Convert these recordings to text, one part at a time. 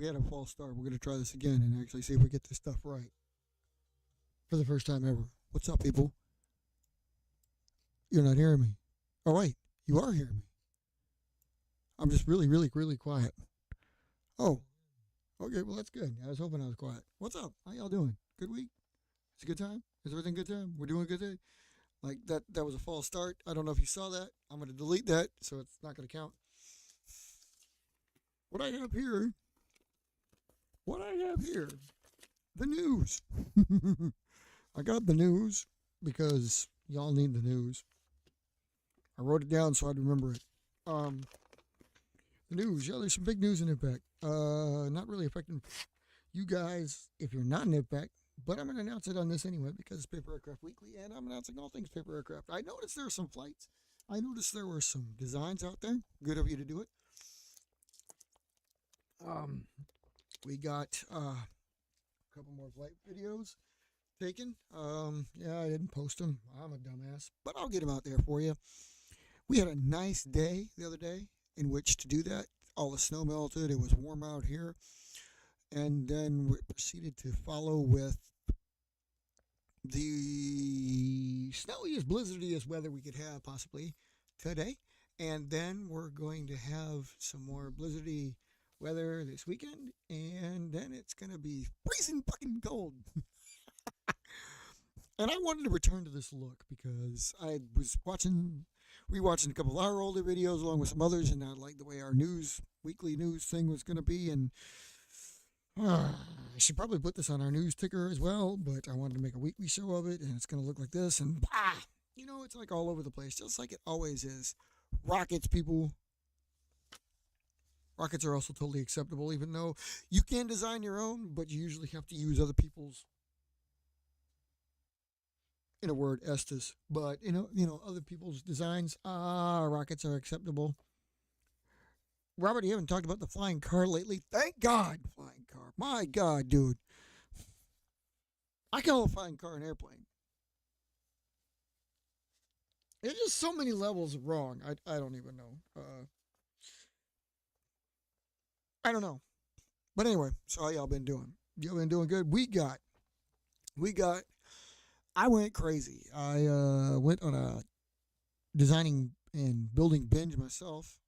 we had a false start. We're going to try this again and actually see if we get this stuff right for the first time ever. What's up, people? You're not hearing me. Oh, wait. You are hearing me. I'm just really, really, really quiet. Oh, okay. Well, that's good. I was hoping I was quiet. What's up? How y'all doing? Good week? It's a good time? Is everything good time? We're doing a good day? Like that was a false start. I don't know if you saw that. I'm going to delete that so it's not going to count. What I have here, the news. I got the news because y'all need the news. I wrote it down so I'd remember it. The news. Yeah, there's some big news in IVPAC. Not really affecting you guys if you're not in IVPAC, but I'm going to announce it on this anyway because it's Paper Aircraft Weekly, and I'm announcing all things paper aircraft. I noticed there are some flights. I noticed there were some designs out there. Good of you to do it. We got a couple more flight videos taken. Yeah, I didn't post them. I'm a dumbass, but I'll get them out there for you. We had a nice day the other day in which to do that. All the snow melted. It was warm out here. And then we proceeded to follow with the snowiest, blizzardiest weather we could have possibly today. And then we're going to have some more blizzardy weather this weekend. And then it's going to be freezing fucking cold. And I wanted to return to this look because I was rewatching a couple of our older videos along with some others, and I liked the way our weekly news thing was going to be. And I should probably put this on our news ticker as well, but I wanted to make a weekly show of it, and it's going to look like this. And it's like all over the place, just like it always is. Rockets, people. Rockets are also totally acceptable, even though you can design your own, but you usually have to use other people's, in a word, Estes. But other people's designs. Rockets are acceptable. Robert, you haven't talked about the flying car lately. Thank God, flying car. My God, dude. I call a flying car an airplane. It's just so many levels wrong. I don't even know. I don't know. But anyway, so how y'all been doing? Y'all been doing good? We got. I went crazy. I went on a designing and building binge myself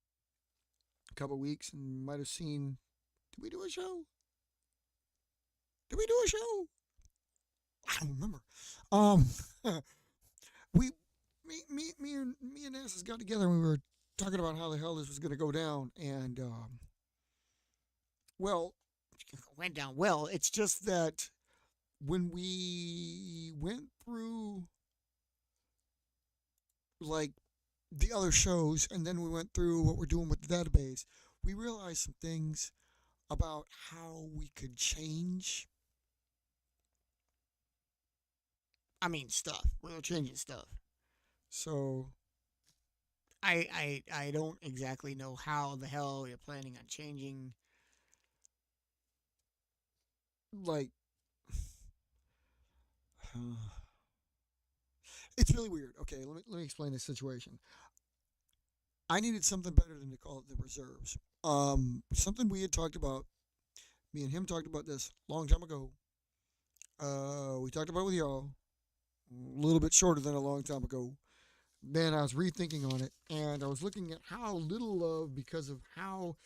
a couple weeks, and might have seen. Did we do a show? I don't remember. We, me and Nancy got together and we were talking about how the hell this was going to go down, and well, it went down well. It's just that when we went through like the other shows and then we went through what we're doing with the database, we realized some things about how we could change. Stuff. We're changing stuff. So I don't exactly know how the hell you're planning on changing. Like, it's really weird. Okay, let me explain this situation. I needed something better than to call it the reserves. Something we had talked about. Me and him talked about this a long time ago. We talked about it with y'all a little bit shorter than a long time ago. Then I was rethinking on it, and I was looking at how little of because of how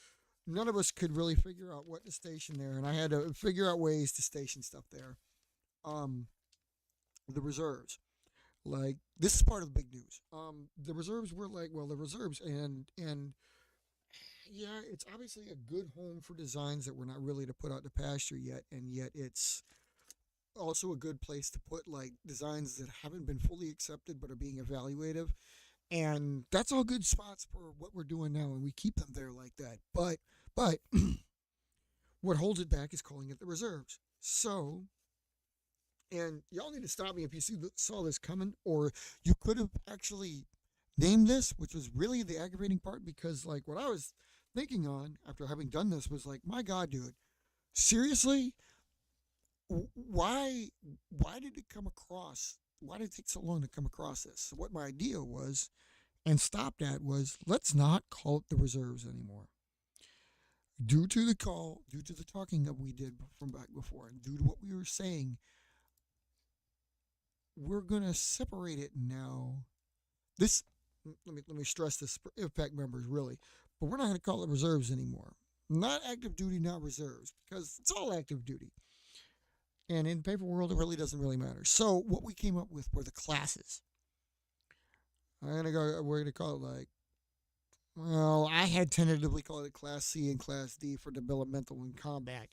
none of us could really figure out what to station there, and I had to figure out ways to station stuff there. Um, the reserves. Like, this is part of the big news. The reserves were like, well, the reserves, and yeah, it's obviously a good home for designs that we're not really to put out to pasture yet, and yet it's also a good place to put like designs that haven't been fully accepted but are being evaluative. And that's all good spots for what we're doing now, and we keep them there like that. But what holds it back is calling it the reserves. So, and y'all need to stop me if you saw this coming, or you could have actually named this, which was really the aggravating part, because like what I was thinking on after having done this was like, my God, dude, seriously, why did it come across? Why did it take so long to come across this? So what my idea was and stopped at was, let's not call it the reserves anymore. due to the talking that we did from back before, and due to what we were saying, we're gonna separate it now. This let me stress this for IVPAC members really, but we're not gonna call it reserves anymore. Not active duty, not reserves, because it's all active duty. And in paper world, it really doesn't really matter. So what we came up with were the classes. We're gonna call it like, well, I had tentatively called it Class C and Class D for developmental and combat.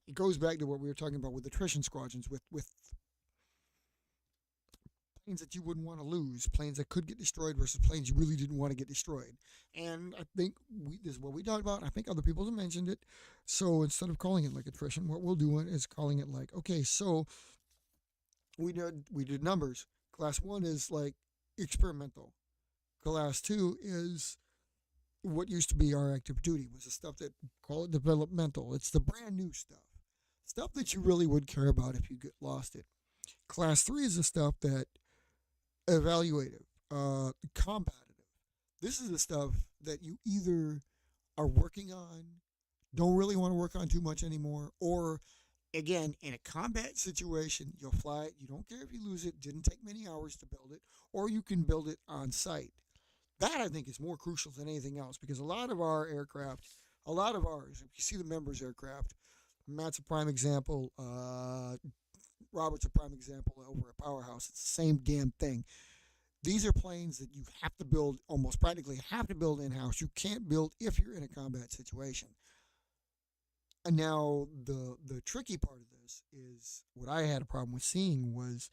It goes back to what we were talking about with attrition squadrons, with planes that you wouldn't want to lose, planes that could get destroyed versus planes you really didn't want to get destroyed. And I think this is what we talked about. I think other people have mentioned it. So instead of calling it like attrition, what we'll do is calling it like, okay, so we did numbers. Class 1 is like experimental. Class 2 is what used to be our active duty, was the stuff that call it developmental. It's the brand new stuff that you really would care about if you get lost it. Class 3 is the stuff that evaluative, combative. This is the stuff that you either are working on, don't really want to work on too much anymore, or again, in a combat situation, you'll fly it. You don't care if you lose it. Didn't take many hours to build it, or you can build it on site. That I think is more crucial than anything else, because a lot of our aircraft, a lot of ours, if you see the members' aircraft, Matt's a prime example. Robert's a prime example over at Powerhouse. It's the same damn thing. These are planes that you have to build, almost practically have to build in-house. You can't build if you're in a combat situation. And now the tricky part of this is what I had a problem with seeing was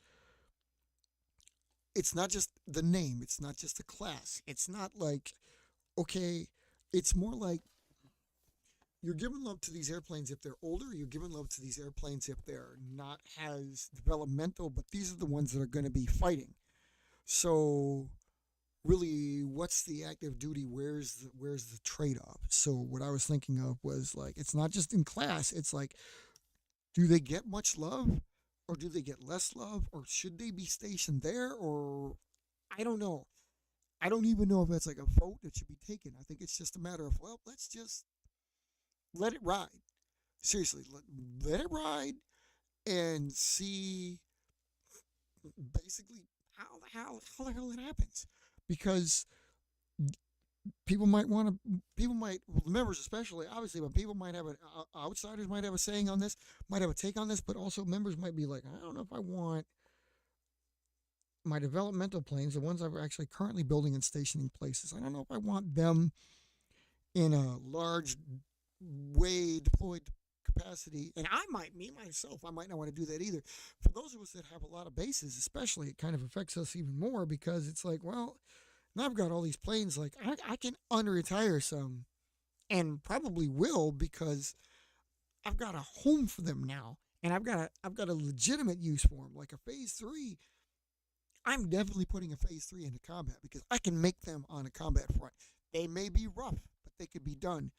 it's not just the name, it's not just the class. It's not like, okay, it's more like you're giving love to these airplanes if they're older. You're giving love to these airplanes if they're not as developmental, but these are the ones that are going to be fighting. So really, what's the active duty? Where's the trade-off? So what I was thinking of was like, it's not just in class. It's like, do they get much love, or do they get less love, or should they be stationed there, or I don't know. I don't even know if that's like a vote that should be taken. I think it's just a matter of, well, let's just let it ride. Seriously, let it ride and see basically how the hell it happens. Because people might, well, the members especially, obviously, but people might have outsiders might have a saying on this, might have a take on this, but also members might be like, I don't know if I want my developmental planes, the ones I'm actually currently building and stationing places, I don't know if I want them in a large way deployed capacity. And me myself, I might not want to do that either. For those of us that have a lot of bases, especially, it kind of affects us even more, because it's like, well, now I've got all these planes, like I can unretire some, and probably will, because I've got a home for them now, and I've got a legitimate use for them, like a phase 3. I'm definitely putting a phase 3 into combat because I can make them on a combat front. They may be rough, but they could be done.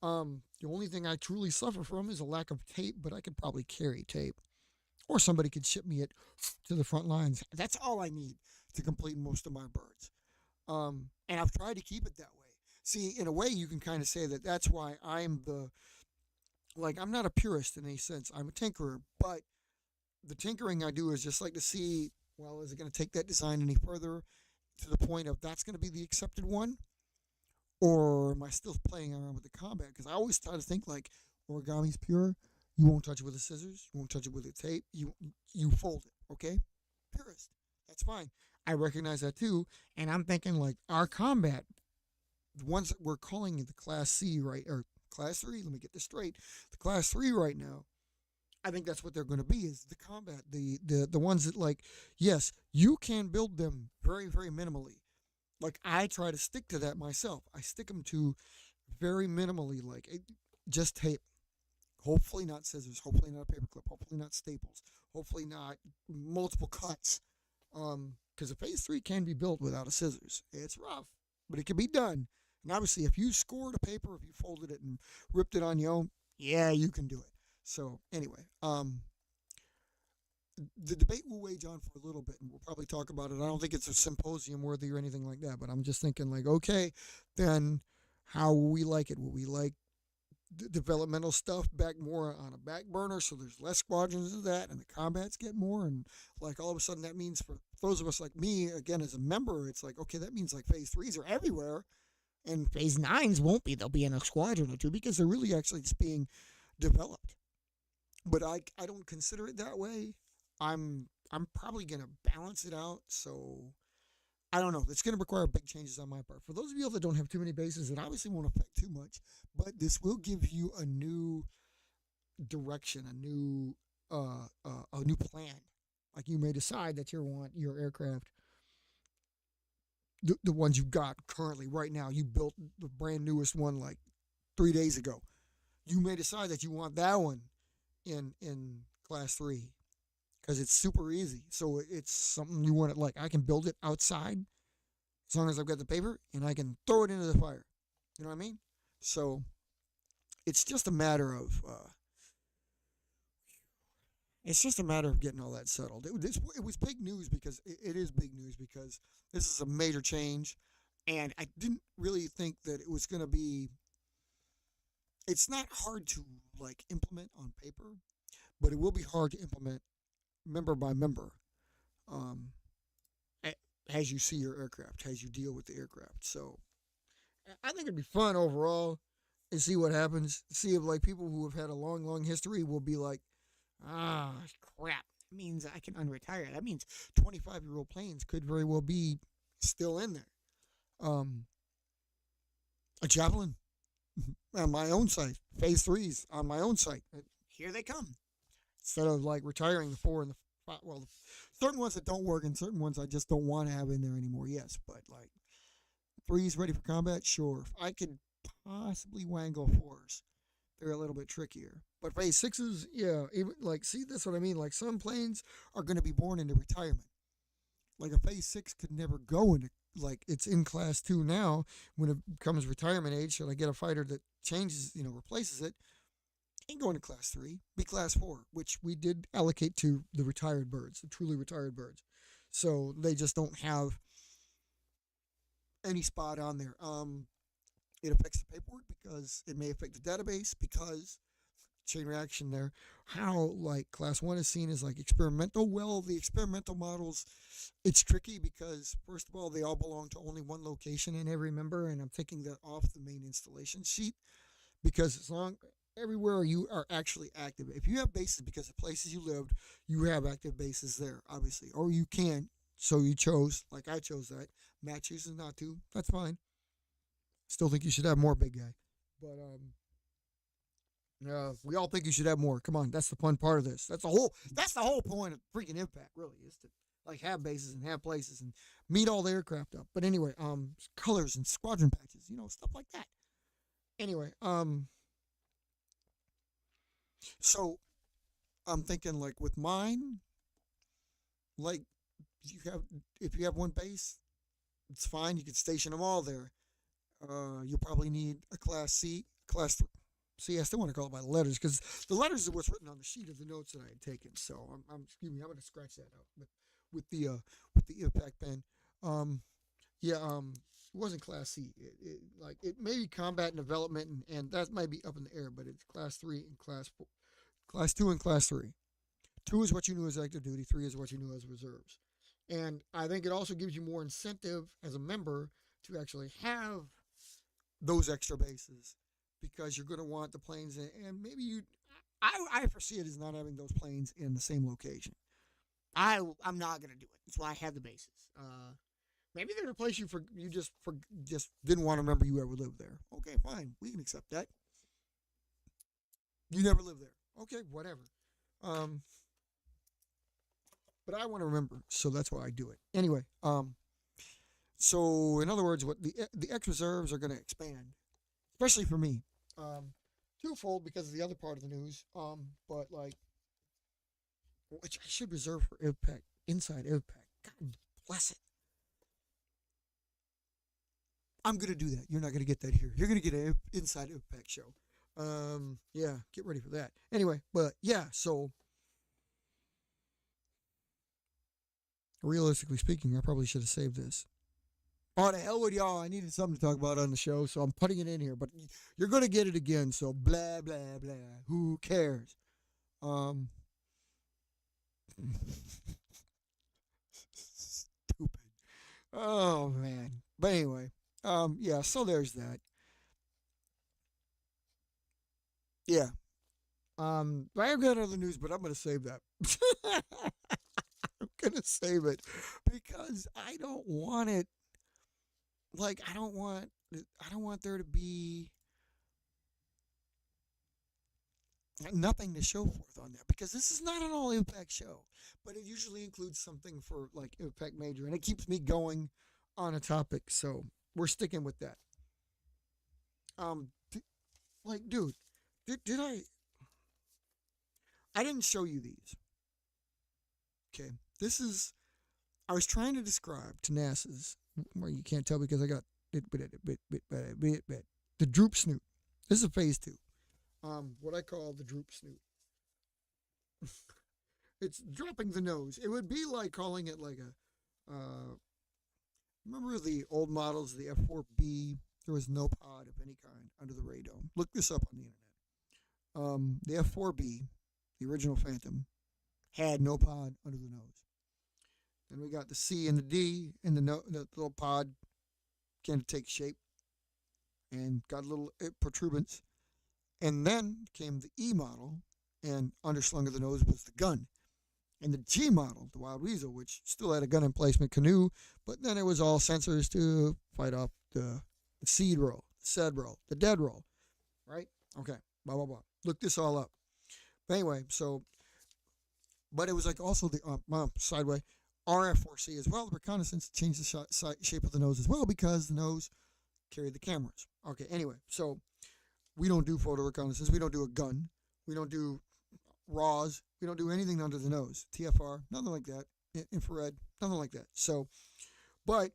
The only thing I truly suffer from is a lack of tape, but I could probably carry tape, or somebody could ship me it to the front lines. That's all I need to complete most of my birds. And I've tried to keep it that way. See, in a way, you can kind of say that that's why I'm not a purist in any sense. I'm a tinkerer, but the tinkering I do is just like to see, well, is it going to take that design any further to the point of that's going to be the accepted one? Or am I still playing around with the combat? Because I always try to think like origami's pure. You won't touch it with the scissors. You won't touch it with the tape. You fold it, okay? Purist. That's fine. I recognize that too. And I'm thinking like our combat, the ones that we're calling it the Class C, right? Or Class 3, let me get this straight. The Class 3 right now, I think that's what they're going to be, is the combat. The ones that, like, yes, you can build them very, very minimally. Like, I try to stick to that myself. I stick them to very minimally, like, just tape. Hopefully not scissors. Hopefully not a paperclip. Hopefully not staples. Hopefully not multiple cuts. Because a phase 3 can be built without a scissors. It's rough, but it can be done. And obviously, if you scored a paper, if you folded it and ripped it on your own, yeah, you can do it. So anyway, the debate will wage on for a little bit, and we'll probably talk about it. I don't think it's a symposium worthy or anything like that, but I'm just thinking like, okay, then how will we like it? Will we like developmental stuff back more on a back burner, so there's less squadrons of that, and the combats get more, and like all of a sudden that means for those of us like me, again as a member, it's like okay, that means like phase threes are everywhere, and phase nines won't be. They'll be in a squadron or two because they're really actually just being developed. But I don't consider it that way. I'm probably gonna balance it out, so I don't know. It's going to require big changes on my part. For those of you that don't have too many bases, it obviously won't affect too much, but this will give you a new direction, a new plan. Like you may decide that you want your aircraft, the ones you've got currently right now. You built the brand newest one like 3 days ago. You may decide that you want that one in class three because it's super easy. So it's something you want it like I can build it outside as long as I've got the paper and I can throw it into the fire. You know what I mean? So it's just a matter of getting all that settled. It was big news because it is big news because this is a major change, and I didn't really think that it was going to be. It's not hard to like implement on paper, but it will be hard to implement member by member. Um, as you see your aircraft, as you deal with the aircraft. So I think it'd be fun overall and see what happens. See if like people who have had a long, long history will be like, ah, crap. That means I can unretire. That means 25-year-old planes could very well be still in there. Um, a Javelin on my own site, phase threes on my own site. Here they come. Instead of like retiring the four and the five, well, certain ones that don't work and certain ones I just don't want to have in there anymore. Yes, but like threes ready for combat, sure. If I could possibly wangle fours, they're a little bit trickier. But phase sixes, yeah, even like see that's what I mean. Like some planes are going to be born into retirement. Like a phase six could never go into like it's in class two now. When it becomes retirement age, should I get a fighter that changes, replaces it? Ain't going to class three, be class four, which we did allocate to the retired birds, the truly retired birds. So they just don't have any spot on there. It affects the paperwork because it may affect the database because chain reaction there. How like class one is seen as like experimental. Well, the experimental models, it's tricky because first of all, they all belong to only one location in every member, and I'm taking that off the main installation sheet because as long everywhere you are actually active. If you have bases because of places you lived, you have active bases there, obviously, or you can. So you chose, like I chose that. Matt chooses not to. That's fine. Still think you should have more, big guy. But we all think you should have more. Come on, that's the fun part of this. That's the whole point of freaking IVPAC, really, is to like have bases and have places and meet all the aircraft up. But anyway, colors and squadron patches, stuff like that. Anyway, so I'm thinking like with mine, like you have if you have one base, it's fine. You can station them all there. You'll probably need a class C, class three. See, I still want to call it by the letters because the letters are what's written on the sheet of the notes that I had taken. So excuse me, I'm going to scratch that out. But with the IVPAC pen, yeah, it wasn't class C. It may be combat and development, and that might be up in the air, but it's class three and class four, class two and class three. Two is what you knew as active duty. Three is what you knew as reserves. And I think it also gives you more incentive as a member to actually have those extra bases because you're going to want the planes in, and maybe I foresee it as not having those planes in the same location. I'm not going to do it. That's why I have the bases. Maybe there's a place you just didn't want to remember you ever lived there. Okay, fine, we can accept that. You never lived there. Okay, whatever. Um, but I want to remember, so that's why I do it. Anyway, so in other words, what the X reserves are going to expand, especially for me. Twofold because of the other part of the news. But like, which I should reserve for IVPAC, inside IVPAC. God bless it. I'm gonna do that. You're not gonna get that here. You're gonna get an inside IVPAC show. Yeah, get ready for that. Anyway, but yeah, so realistically speaking, I probably should have saved this. Oh, the hell with y'all. I needed something to talk about on the show, so I'm putting it in here. But you're going to get it again, so blah, blah, blah. Who cares? Um, Stupid. Oh, man. But anyway, yeah, so there's that. Yeah. I have got other news, but I'm going to save that. I'm going to save it because I don't want it. Like, I don't want there to be nothing to show forth on that because this is not an all impact show, but it usually includes something for like impact major, and it keeps me going on a topic. So we're sticking with that. D- like, dude, did I didn't show you these. Okay, this is I was trying to describe to NASA's where you can't tell because I got the droop snoot. This is a phase two. What I call the droop snoot. It's dropping the nose. It would be like calling it like a. Remember the old models, the F4B? There was no pod of any kind under the radome. Look this up on the internet. The F4B, the original Phantom, had no pod under the nose. Then we got the C and the D, and the little pod began to take shape and got a little protuberance. And then came the E model, and underslung of the nose was the gun. And the G model, the Wild Weasel, which still had a gun emplacement canoe, but then it was all sensors to fight off the seed roll, the sed roll, the dead roll, right? Okay, blah, blah, blah. Look this all up. But anyway, but it was like also the sideway RF4C as well, the reconnaissance changed the shape of the nose as well because the nose carried the cameras. Okay, anyway, so we don't do photo reconnaissance. We don't do a gun. We don't do RAWs. We don't do anything under the nose. TFR, nothing like that. Infrared, nothing like that. So, but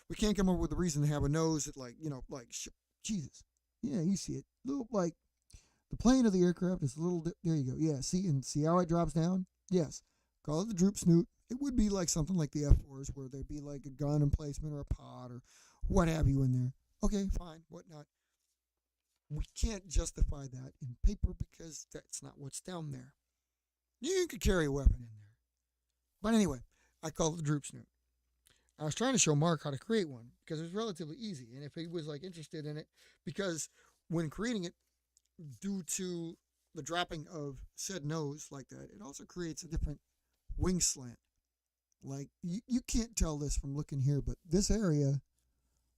we can't come up with a reason to have a nose that, like, Jesus. Yeah, you see it. Little, like, the plane of the aircraft is a little, there you go. Yeah, see how it drops down? Yes. Call it the droop snoot. It would be like something like the F4s where there'd be like a gun emplacement or a pod or what have you in there. Okay, fine, whatnot. We can't justify that in paper because that's not what's down there. You could carry a weapon in there. But anyway, I call it the droop snoot. I was trying to show Mark how to create one because it was relatively easy. And if he was like interested in it, because when creating it, due to the dropping of said nose like that, it also creates a different wing slant. Like you can't tell this from looking here, but this area,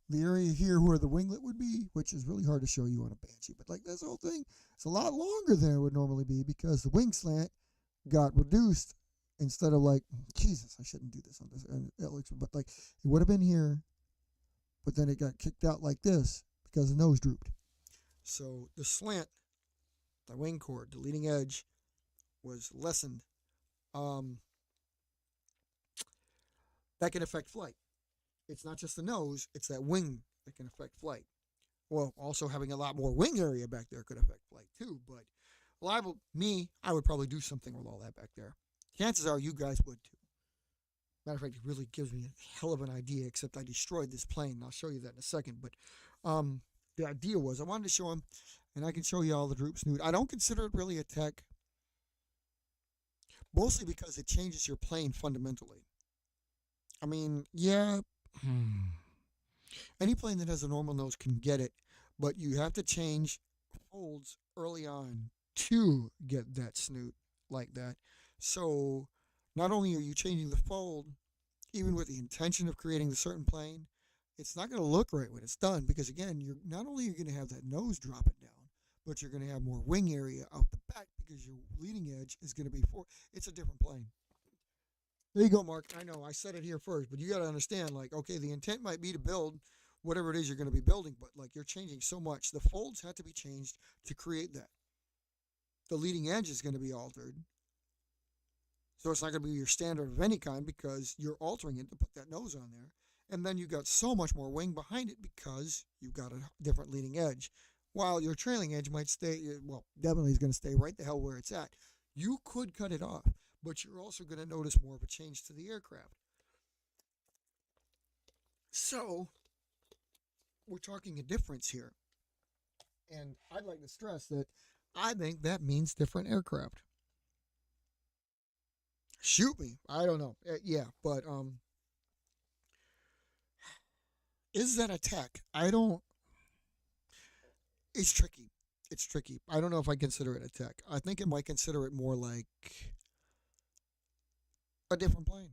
the area here where the winglet would be, which is really hard to show you on a Banshee, but like this whole thing, it's a lot longer than it would normally be because the wing slant got reduced instead of like, Jesus, I shouldn't do this on this, but like it would have been here, but then it got kicked out like this because the nose drooped. So the slant, the wing chord, the leading edge was lessened. Um, that can affect flight. It's not just the nose, it's that wing that can affect flight. Well, also having a lot more wing area back there could affect flight too, but I would probably do something with all that back there. Chances are you guys would too. Matter of fact, it really gives me a hell of an idea, except I destroyed this plane. I'll show you that in a second. But the idea was I wanted to show him, and I can show you all the droop snoot. I don't consider it really a tech, mostly because it changes your plane fundamentally. I mean, yeah, any plane that has a normal nose can get it, but you have to change folds early on to get that snoot like that. So not only are you changing the fold, even with the intention of creating the certain plane, it's not going to look right when it's done because again, you're not only are you going to have that nose dropping down, but you're going to have more wing area out the back because your leading edge is going to be it's a different plane. There you go, Mark. I know I said it here first, but you got to understand, like, okay, the intent might be to build whatever it is you're going to be building, but like you're changing so much, the folds have to be changed to create that. The leading edge is going to be altered, so it's not going to be your standard of any kind because you're altering it to put that nose on there, and then you got so much more wing behind it because you've got a different leading edge, while your trailing edge might stay. Well, definitely is going to stay right the hell where it's at. You could cut it off, but you're also going to notice more of a change to the aircraft. So we're talking a difference here. And I'd like to stress that I think that means different aircraft. Shoot me. I don't know. Yeah, but is that a tech? I don't. It's tricky. It's tricky. I don't know if I consider it a tech. I think it might consider it more like a different plane.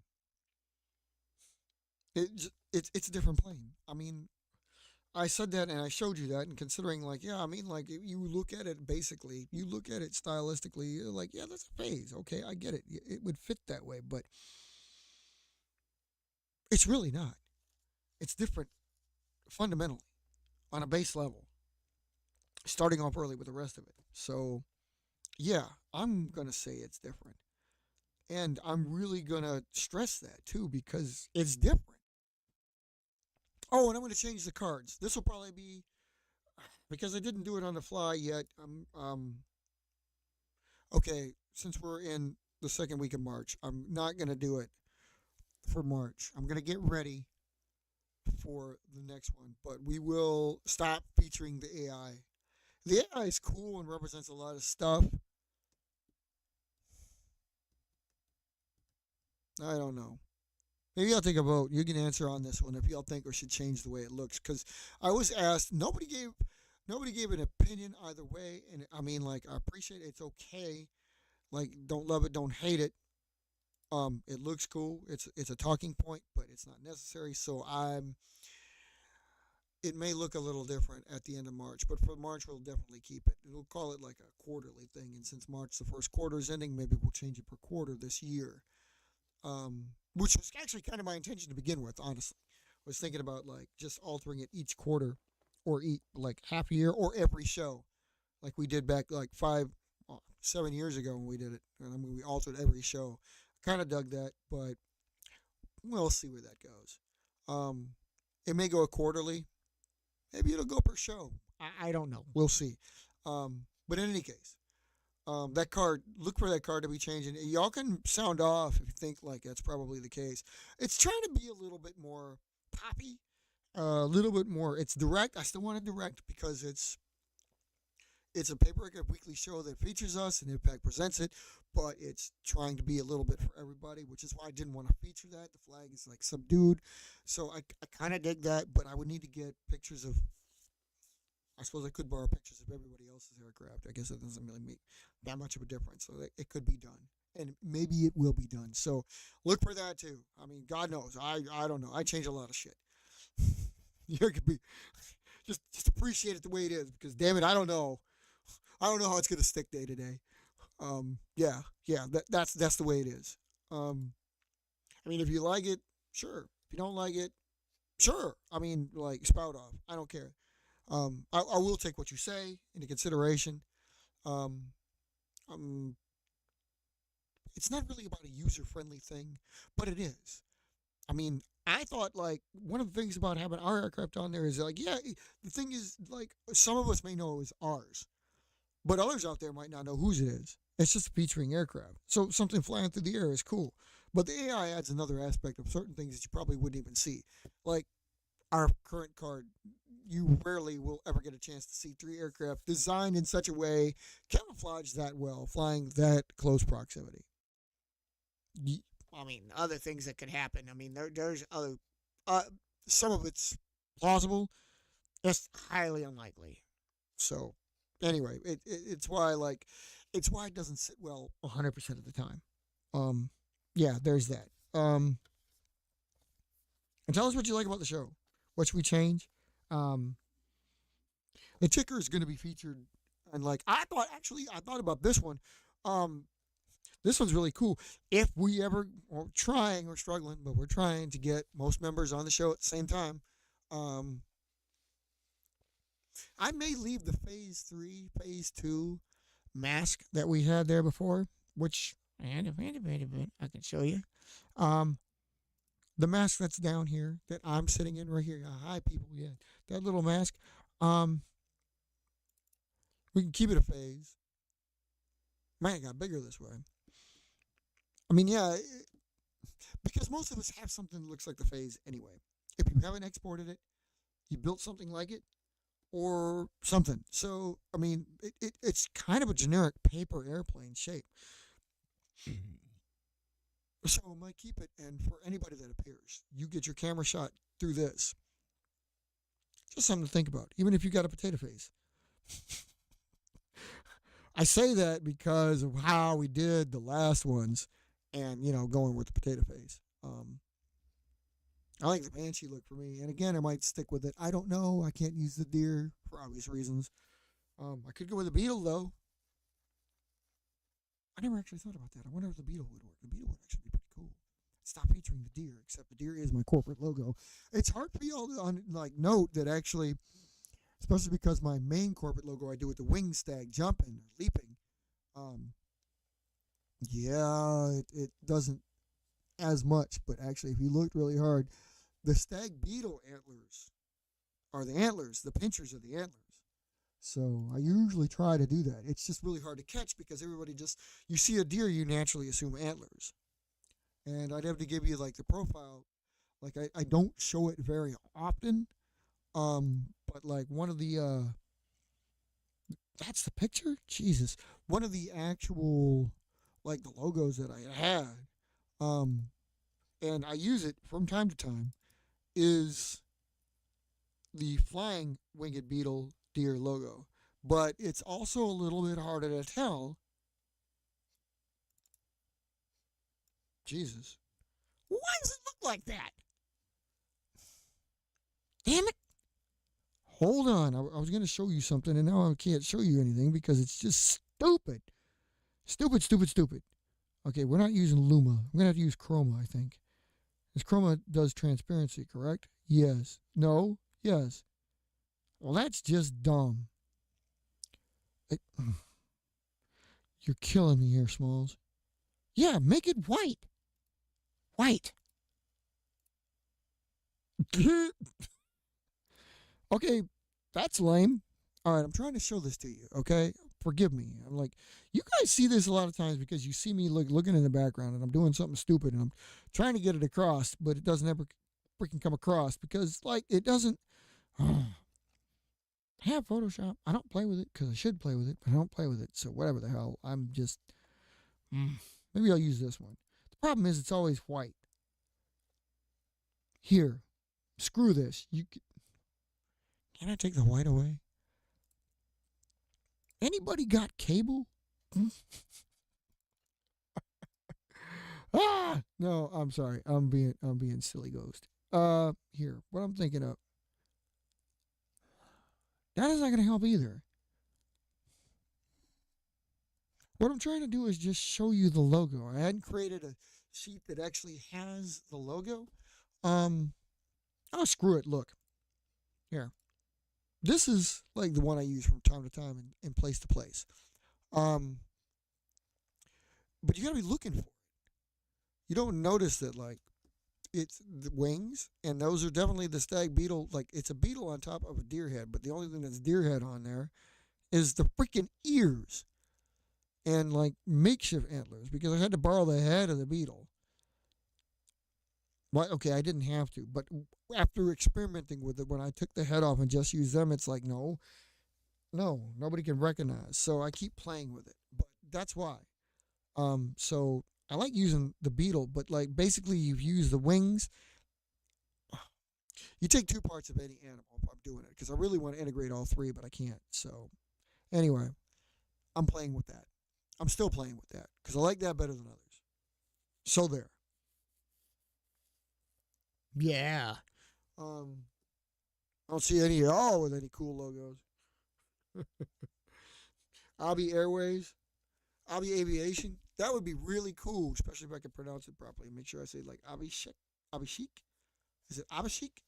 It's a different plane. I mean, I said that and I showed you that, and considering like yeah, I mean like you look at it basically, you look at it stylistically, you're like yeah, that's a phase. Okay, I get it. It would fit that way, but it's really not. It's different fundamentally on a base level, starting off early with the rest of it. So yeah, I'm gonna say it's different, and I'm really gonna stress that too because it's different. Oh, and I'm gonna change the cards. This will probably be because I didn't do it on the fly yet. Okay, since we're in the second week of March, I'm not gonna do it for March. I'm gonna get ready for the next one, but we will stop featuring the AI. The AI is cool and represents a lot of stuff. I don't know. Maybe I'll take a vote. You can answer on this one if y'all think we should change the way it looks. Because I was asked, nobody gave an opinion either way. And I mean, like, I appreciate it. It's okay. Like, don't love it, don't hate it. It looks cool. It's a talking point, but it's not necessary. So I'm. It may look a little different at the end of March, but for March we'll definitely keep it. We'll call it like a quarterly thing. And since March the first quarter is ending, maybe we'll change it per quarter this year. Which was actually kind of my intention to begin with. Honestly, I was thinking about like just altering it each quarter, or each like half a year, or every show, like we did back like 7 years ago when we did it. And I mean, we altered every show. Kind of dug that, but we'll see where that goes. Um, it may go a quarterly. Maybe it'll go per show. I don't know. We'll see. But in any case, that card, look for that card to be changing. Y'all can sound off if you think like that's probably the case. It's trying to be a little bit more poppy, a little bit more. It's direct. I still want it direct because it's a paper record weekly show that features us and IVPAC presents it, but it's trying to be a little bit for everybody, which is why I didn't want to feature that. The flag is like subdued, so I kind of dig that, but I would need to get pictures of. I suppose I could borrow pictures of everybody else's aircraft. I guess it doesn't really make that much of a difference. So it could be done. And maybe it will be done. So look for that too. I mean, God knows. I don't know. I change a lot of shit. You could be just appreciate it the way it is because damn it, I don't know. I don't know how it's gonna stick day to day. Yeah. That's the way it is. Um, I mean, if you like it, sure. If you don't like it, sure. I mean, like spout off. I don't care. I will take what you say into consideration. Um, um, it's not really about a user friendly thing, but it is. I mean, I thought like one of the things about having our aircraft on there is like, yeah, the thing is like some of us may know it was ours, but others out there might not know whose it is. It's just a featuring aircraft. So something flying through the air is cool. But the AI adds another aspect of certain things that you probably wouldn't even see. Like our current card, you rarely will ever get a chance to see three aircraft designed in such a way, camouflaged that well, flying that close proximity. I mean, other things that could happen. I mean, there's other. Uh, some of it's plausible. It's highly unlikely. So, anyway, it's why like, it's why it doesn't sit well 100% of the time. Um, yeah, there's that. And tell us what you like about the show. What should we change? Um, the ticker is going to be featured, and like I thought about this one. Um, this one's really cool. If we ever are trying or struggling, but we're trying to get most members on the show at the same time, um, I may leave the phase two mask that we had there before, which and if I can show you. Um, the mask that's down here that I'm sitting in right here. Hi, people. Yeah, that little mask. Um, we can keep it a phase. Man, it got bigger this way. I mean, yeah, because most of us have something that looks like the phase anyway. If you haven't exported it, you built something like it or something. So, I mean, it's kind of a generic paper airplane shape. So I might keep it, and for anybody that appears, you get your camera shot through this. Just something to think about, even if you got a potato face. I say that because of how we did the last ones, and going with the potato face. I like the banshee look for me, and again, I might stick with it. I don't know. I can't use the deer for obvious reasons. I could go with a beetle though. I never actually thought about that. I wonder if the beetle would work. The beetle would actually be pretty cool. Stop featuring the deer, except the deer is my corporate logo. It's hard for y'all to note that actually, especially because my main corporate logo I do with the wing stag jumping or leaping. Um, yeah, it doesn't as much, but actually, if you looked really hard, the stag beetle antlers are the antlers. The pinchers are the antlers. So I usually try to do that. It's just really hard to catch because everybody just, you see a deer, you naturally assume antlers. And I'd have to give you like the profile. Like I don't show it very often. But like one of the that's the picture? Jesus. One of the actual like the logos that I had, um, and I use it from time to time, is the flying winged beetle deer logo. But it's also a little bit harder to tell. Jesus. Why does it look like that? Damn it. Hold on. I was going to show you something, and now I can't show you anything because it's just stupid. Stupid, stupid, stupid. Okay, we're not using Luma. I'm going to have to use Chroma, I think. Because Chroma does transparency, correct? Yes. No? Yes. Well, that's just dumb. It, you're killing me here, Smalls. Yeah, make it white. White. Okay, that's lame. All right, I'm trying to show this to you, okay? Forgive me. I'm like, you guys see this a lot of times because you see me looking in the background and I'm doing something stupid and I'm trying to get it across, but it doesn't ever freaking come across because, like, it doesn't have Photoshop. I don't play with it because I should play with it, but I don't play with it. So, whatever the hell. I'm just, maybe I'll use this one. The problem is it's always white. Here, screw this. Can I take the white away? Anybody got cable? No, I'm sorry. I'm being silly ghost. Here, what I'm thinking of. That is not going to help either. What I'm trying to do is just show you the logo. I hadn't created a sheet that actually has the logo. Um, oh screw it. Look here. This is like the one I use from time to time and place to place. Um, but you got to be looking for it. You don't notice that like it's the wings, and those are definitely the stag beetle. Like it's a beetle on top of a deer head, but the only thing that's deer head on there is the freaking ears and like makeshift antlers because I had to borrow the head of the beetle. Well, okay, I didn't have to, but after experimenting with it, when I took the head off and just used them, it's like no, no, nobody can recognize. So I keep playing with it, but that's why. So I like using the beetle, but like basically you've used the wings. You take two parts of any animal if I'm doing it because I really want to integrate all three, but I can't. So anyway, I'm playing with that. I'm still playing with that because I like that better than others. So there. Yeah. Um, I don't see any at all with any cool logos. Abi Airways, Abi Aviation. That would be really cool, especially if I could pronounce it properly. Make sure I say like Abi Chic. Abi Chic? Is it Abishik?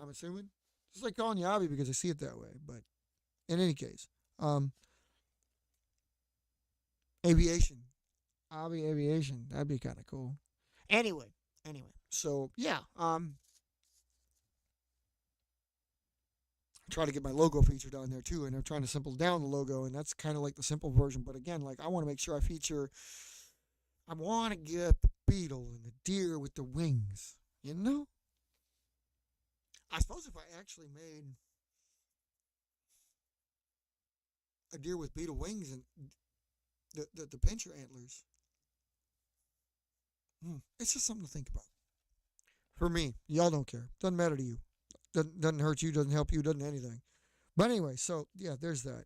I'm assuming. Just like calling you Abby because I see it that way. But in any case, um, aviation, Abby aviation. That'd be kind of cool. Anyway, anyway. So yeah, I try to get my logo featured on there too, and I'm trying to simple down the logo, and that's kind of like the simple version. But again, like I want to make sure I feature. I want to get the beetle and the deer with the wings. You know, I suppose if I actually made a deer with beetle wings and the pincher antlers, it's just something to think about. For me, y'all don't care. Doesn't matter to you. Doesn't hurt you. Doesn't help you. Doesn't anything. But anyway, so yeah, there's that.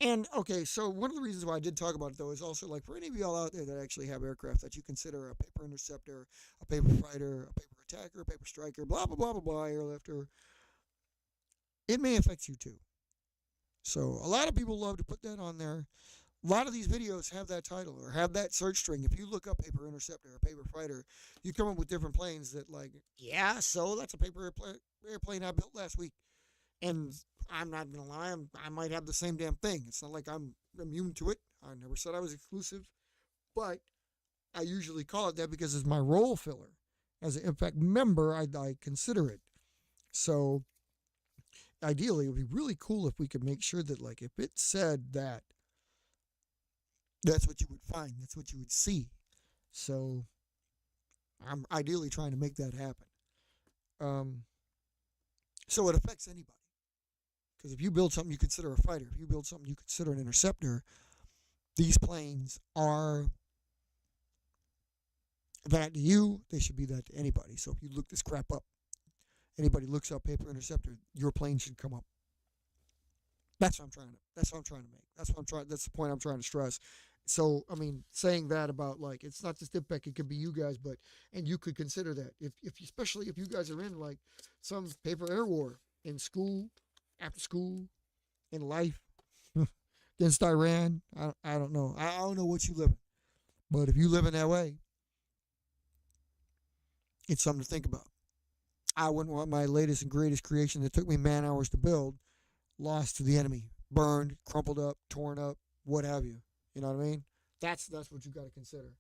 And okay, so one of the reasons why I did talk about it though is also like for any of y'all out there that actually have aircraft that you consider a paper interceptor, a paper fighter, a paper attacker, a paper striker, blah blah blah blah blah, airlifter, it may affect you too. So a lot of people love to put that on there. A lot of these videos have that title or have that search string. If you look up paper interceptor or paper fighter, you come up with different planes that like, yeah, so that's a paper airplane I built last week. And I'm not gonna lie, I might have the same damn thing. It's not like I'm immune to it. I never said I was exclusive, but I usually call it that because it's my role filler. As an IVPAC member, I consider it. So ideally, it would be really cool if we could make sure that, like, if it said that, that's what you would find, that's what you would see. So I'm ideally trying to make that happen. Um, so it affects anybody. Because if you build something you consider a fighter, if you build something you consider an interceptor, these planes are that to you, they should be that to anybody. So if you look this crap up, anybody looks up paper interceptor, your plane should come up. That's what I'm trying to. That's what I'm trying to make. That's what I'm trying. That's the point I'm trying to stress. So I mean, saying that about like it's not just IVPAC, it could be you guys, but and you could consider that if especially if you guys are in like some paper air war in school, after school, in life, against Iran. I don't know. I don't know what you live in, but if you live in that way, it's something to think about. I wouldn't want my latest and greatest creation that took me man hours to build lost to the enemy, burned, crumpled up, torn up, what have you. You know what I mean? That's what you got to consider.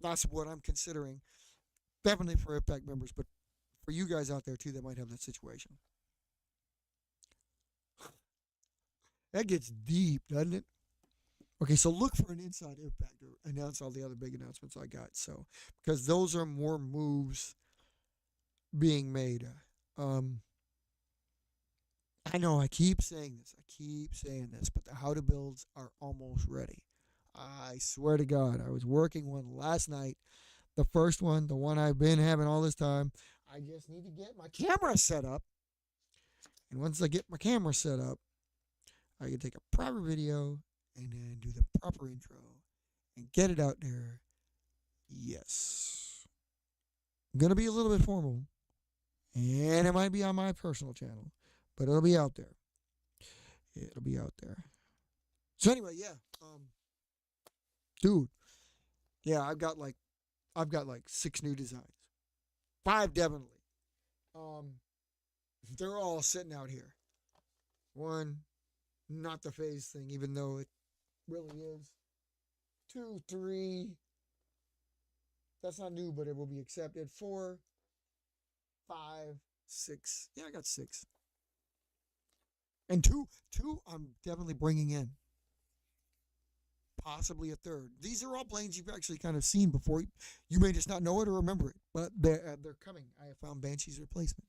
That's what I'm considering. Definitely for IVPAC members, but for you guys out there too that might have that situation. That gets deep, doesn't it? Okay, so look for an inside IVPAC to announce all the other big announcements I got. So because those are more moves being made. Um, I know I keep saying this. I keep saying this, but the how to builds are almost ready. I swear to God, I was working one last night. The first one, the one I've been having all this time. I just need to get my camera set up. And once I get my camera set up, I can take a proper video and then do the proper intro and get it out there. Yes. I'm going to be a little bit formal. And it might be on my personal channel, but it'll be out there. It'll be out there. So anyway, yeah. Dude, yeah, I've got like 6 new designs. 5 definitely. Um, they're all sitting out here. One, not the phase thing, even though it really is. 2, 3. That's not new, but it will be accepted. 4, 5, 6. Yeah, I got 6. And two, I'm definitely bringing in. Possibly a third. These are all planes you've actually kind of seen before. You may just not know it or remember it, but they're coming. I have found Banshee's replacement.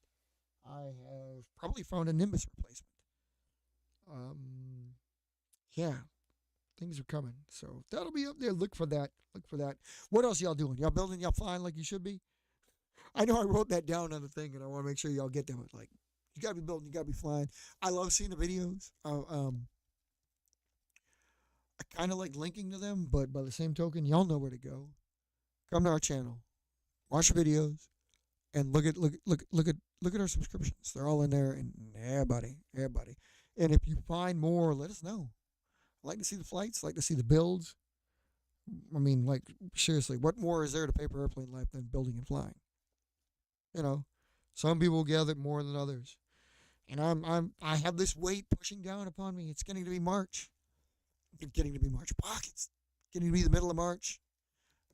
I have probably found a Nimbus replacement. Um, yeah, things are coming. So that'll be up there. Look for that. Look for that. What else y'all doing? Y'all building? Y'all flying like you should be? I know I wrote that down on the thing, and I want to make sure y'all get them. Like, you gotta be building. You gotta be flying. I love seeing the videos. I kind of like linking to them, but by the same token, y'all know where to go. Come to our channel, watch the videos, and look at our subscriptions. They're all in there, and everybody, everybody. And if you find more, let us know. I like to see the flights. I like to see the builds. I mean, like seriously, what more is there to paper airplane life than building and flying? You know, some people gather more than others, and I have this weight pushing down upon me. It's getting to be March. It's getting to be March. Fuck, it's getting to be the middle of March.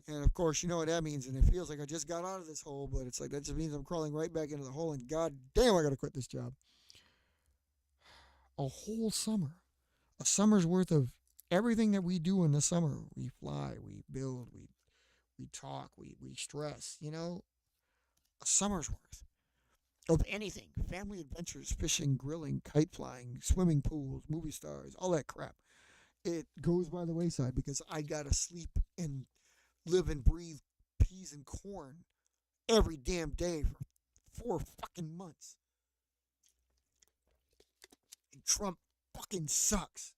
And of course, you know what that means. And it feels like I just got out of this hole, but it's like that just means I'm crawling right back into the hole. And god damn, I got to quit this job. A whole summer. A summer's worth of everything that we do in the summer. We fly, we build, we talk, we stress, you know? A summer's worth. of anything. Family adventures, fishing, grilling, kite flying, swimming pools, movie stars, all that crap. It goes by the wayside because I gotta sleep and live and breathe peas and corn every damn day for 4 fucking months. And Trump fucking sucks.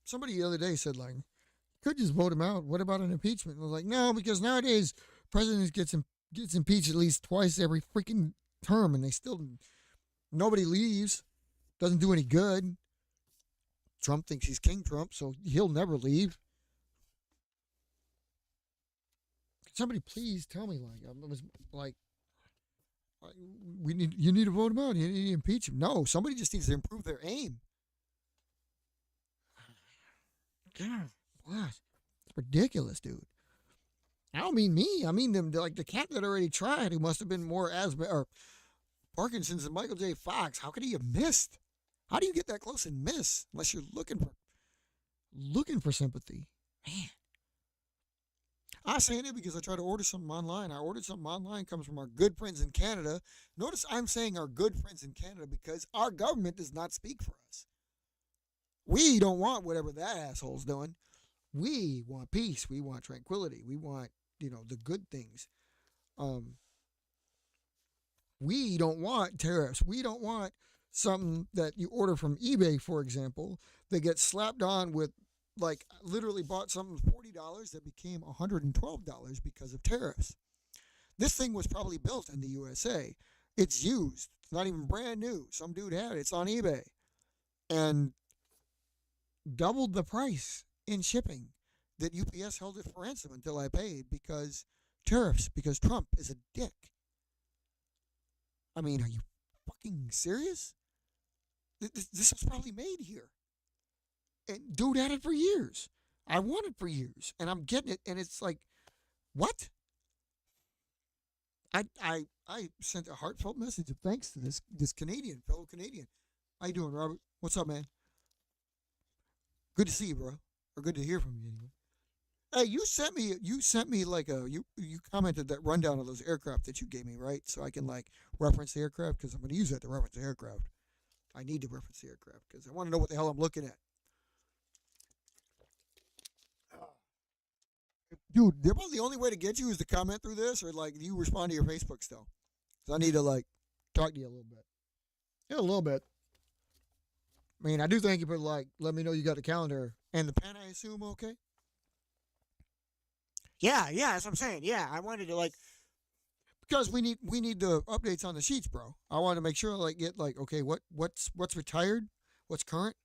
Somebody the other day said, like, could just vote him out. What about an impeachment? And I was like, no, because nowadays presidents gets impeached at least twice every freaking term, and they still nobody leaves. Doesn't do any good. Trump thinks he's King Trump, so he'll never leave. Can somebody please tell me, like, I was like, you need to vote him out. You need to impeach him. No, somebody just needs to improve their aim. God, what? It's ridiculous, dude. I don't mean me. I mean them, like the cat that already tried, who must have been more asthma or Parkinson's than Michael J. Fox. How could he have missed? How do you get that close and miss unless you're looking for sympathy? Man, I'm saying it because I try to order something online. I ordered something online, comes from our good friends in Canada. Notice I'm saying our good friends in Canada because our government does not speak for us. We don't want whatever that asshole's doing. We want peace. We want tranquility. We want, the good things. We don't want tariffs. We don't want something that you order from eBay, for example, that gets slapped on with, like, literally bought something $40 that became $112 because of tariffs. This thing was probably built in the USA. It's used. It's not even brand new. Some dude had it. It's on eBay. And doubled the price in shipping that UPS held it for ransom until I paid because tariffs, because Trump is a dick. I mean, are you fucking serious? This was probably made here. And dude had it for years. I want it for years. And I'm getting it. And it's like, what? I sent a heartfelt message of thanks to this fellow Canadian. How you doing, Robert? What's up, man? Good to see you, bro. Or good to hear from you anyway. Hey, you sent me like you commented that rundown of those aircraft that you gave me, right? So I can like reference the aircraft because I'm going to use that to reference the aircraft. I need to reference the aircraft because I want to know what the hell I'm looking at. Dude, the only way to get you is to comment through this or like you respond to your Facebook still. So I need to like talk to you a little bit. Yeah, a little bit. I mean, I do thank you for like let me know you got the calendar and the pen. I assume okay. Yeah, that's what I'm saying. Yeah, I wanted to like because we need the updates on the sheets, bro. I want to make sure like get like okay, what's retired, what's current,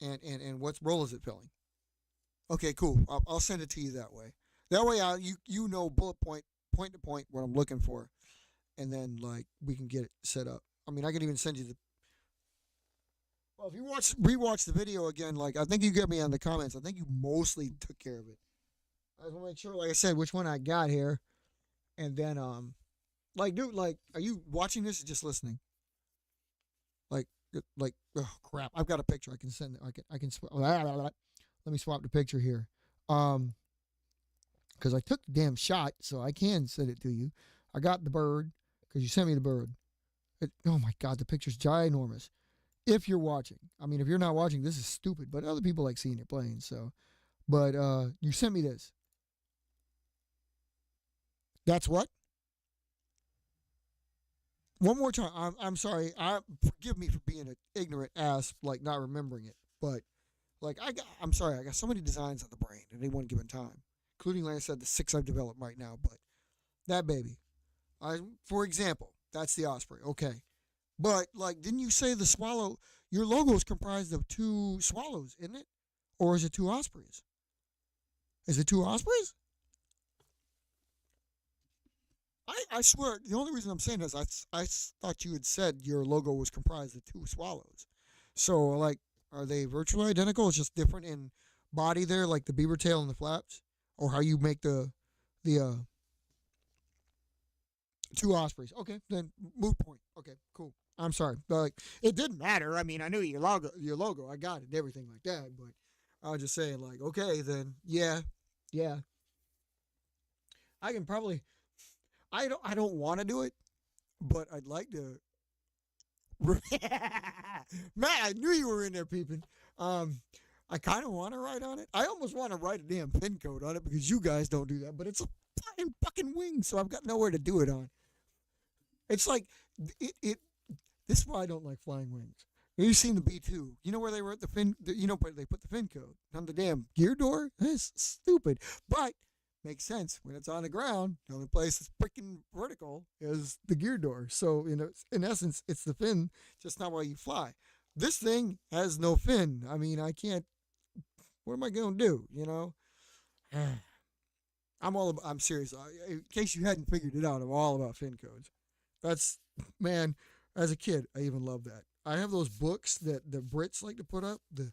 and what's role is it filling. Okay, cool. I'll send it to you that way. That way, you know bullet point to point what I'm looking for, and then like we can get it set up. I mean, I can even send you the. Well, if you rewatch the video again, like I think you get me on the comments. I think you mostly took care of it. I just want to make sure, like I said, which one I got here, and then like dude, like, are you watching this or just listening? Like, oh crap, I've got a picture I can send. I can. Let me swap the picture here. Because I took the damn shot, so I can send it to you. I got the bird because you sent me the bird. Oh my god, the picture's ginormous. If you're watching, I mean, if you're not watching, this is stupid. But other people like seeing it playing. So, but you sent me this. That's what. One more time. I'm sorry. Forgive me for being an ignorant ass, like not remembering it. But like I'm sorry. I got so many designs on the brain at any one given time, including, like I said, the 6 I've developed right now. But that baby, for example, that's the osprey. Okay, but like, didn't you say the swallow? Your logo is comprised of 2 swallows, isn't it? Or is it 2 ospreys? Is it 2 ospreys? I swear, the only reason I'm saying this, I thought you had said your logo was comprised of 2 swallows. So, like, are they virtually identical? It's just different in body there, like the beaver tail and the flaps? Or how you make the 2 ospreys. Okay, then moot point. Okay, cool. I'm sorry. But, like, it didn't matter. I mean, I knew your logo. I got it and everything like that. But I was just saying, like, okay, then, yeah. I can probably I don't want to do it, but I'd like to. Matt, I knew you were in there peeping. Um, I kind of want to write on it. I almost want to write a damn pin code on it because you guys don't do that. But it's a flying fucking wing, so I've got nowhere to do it on. It's like it. This is why I don't like flying wings. You've seen the B-2. You know where they wrote the fin? You know where they put the fin code on the damn gear door. That's stupid, but makes sense when it's on the ground. The only place that's freaking vertical is the gear door. So in essence, it's the fin, just not while you fly. This thing has no fin. I mean, I can't. What am I gonna do? I'm all. I'm serious. In case you hadn't figured it out, I'm all about fin codes. That's man. As a kid, I even loved that. I have those books that the Brits like to put up the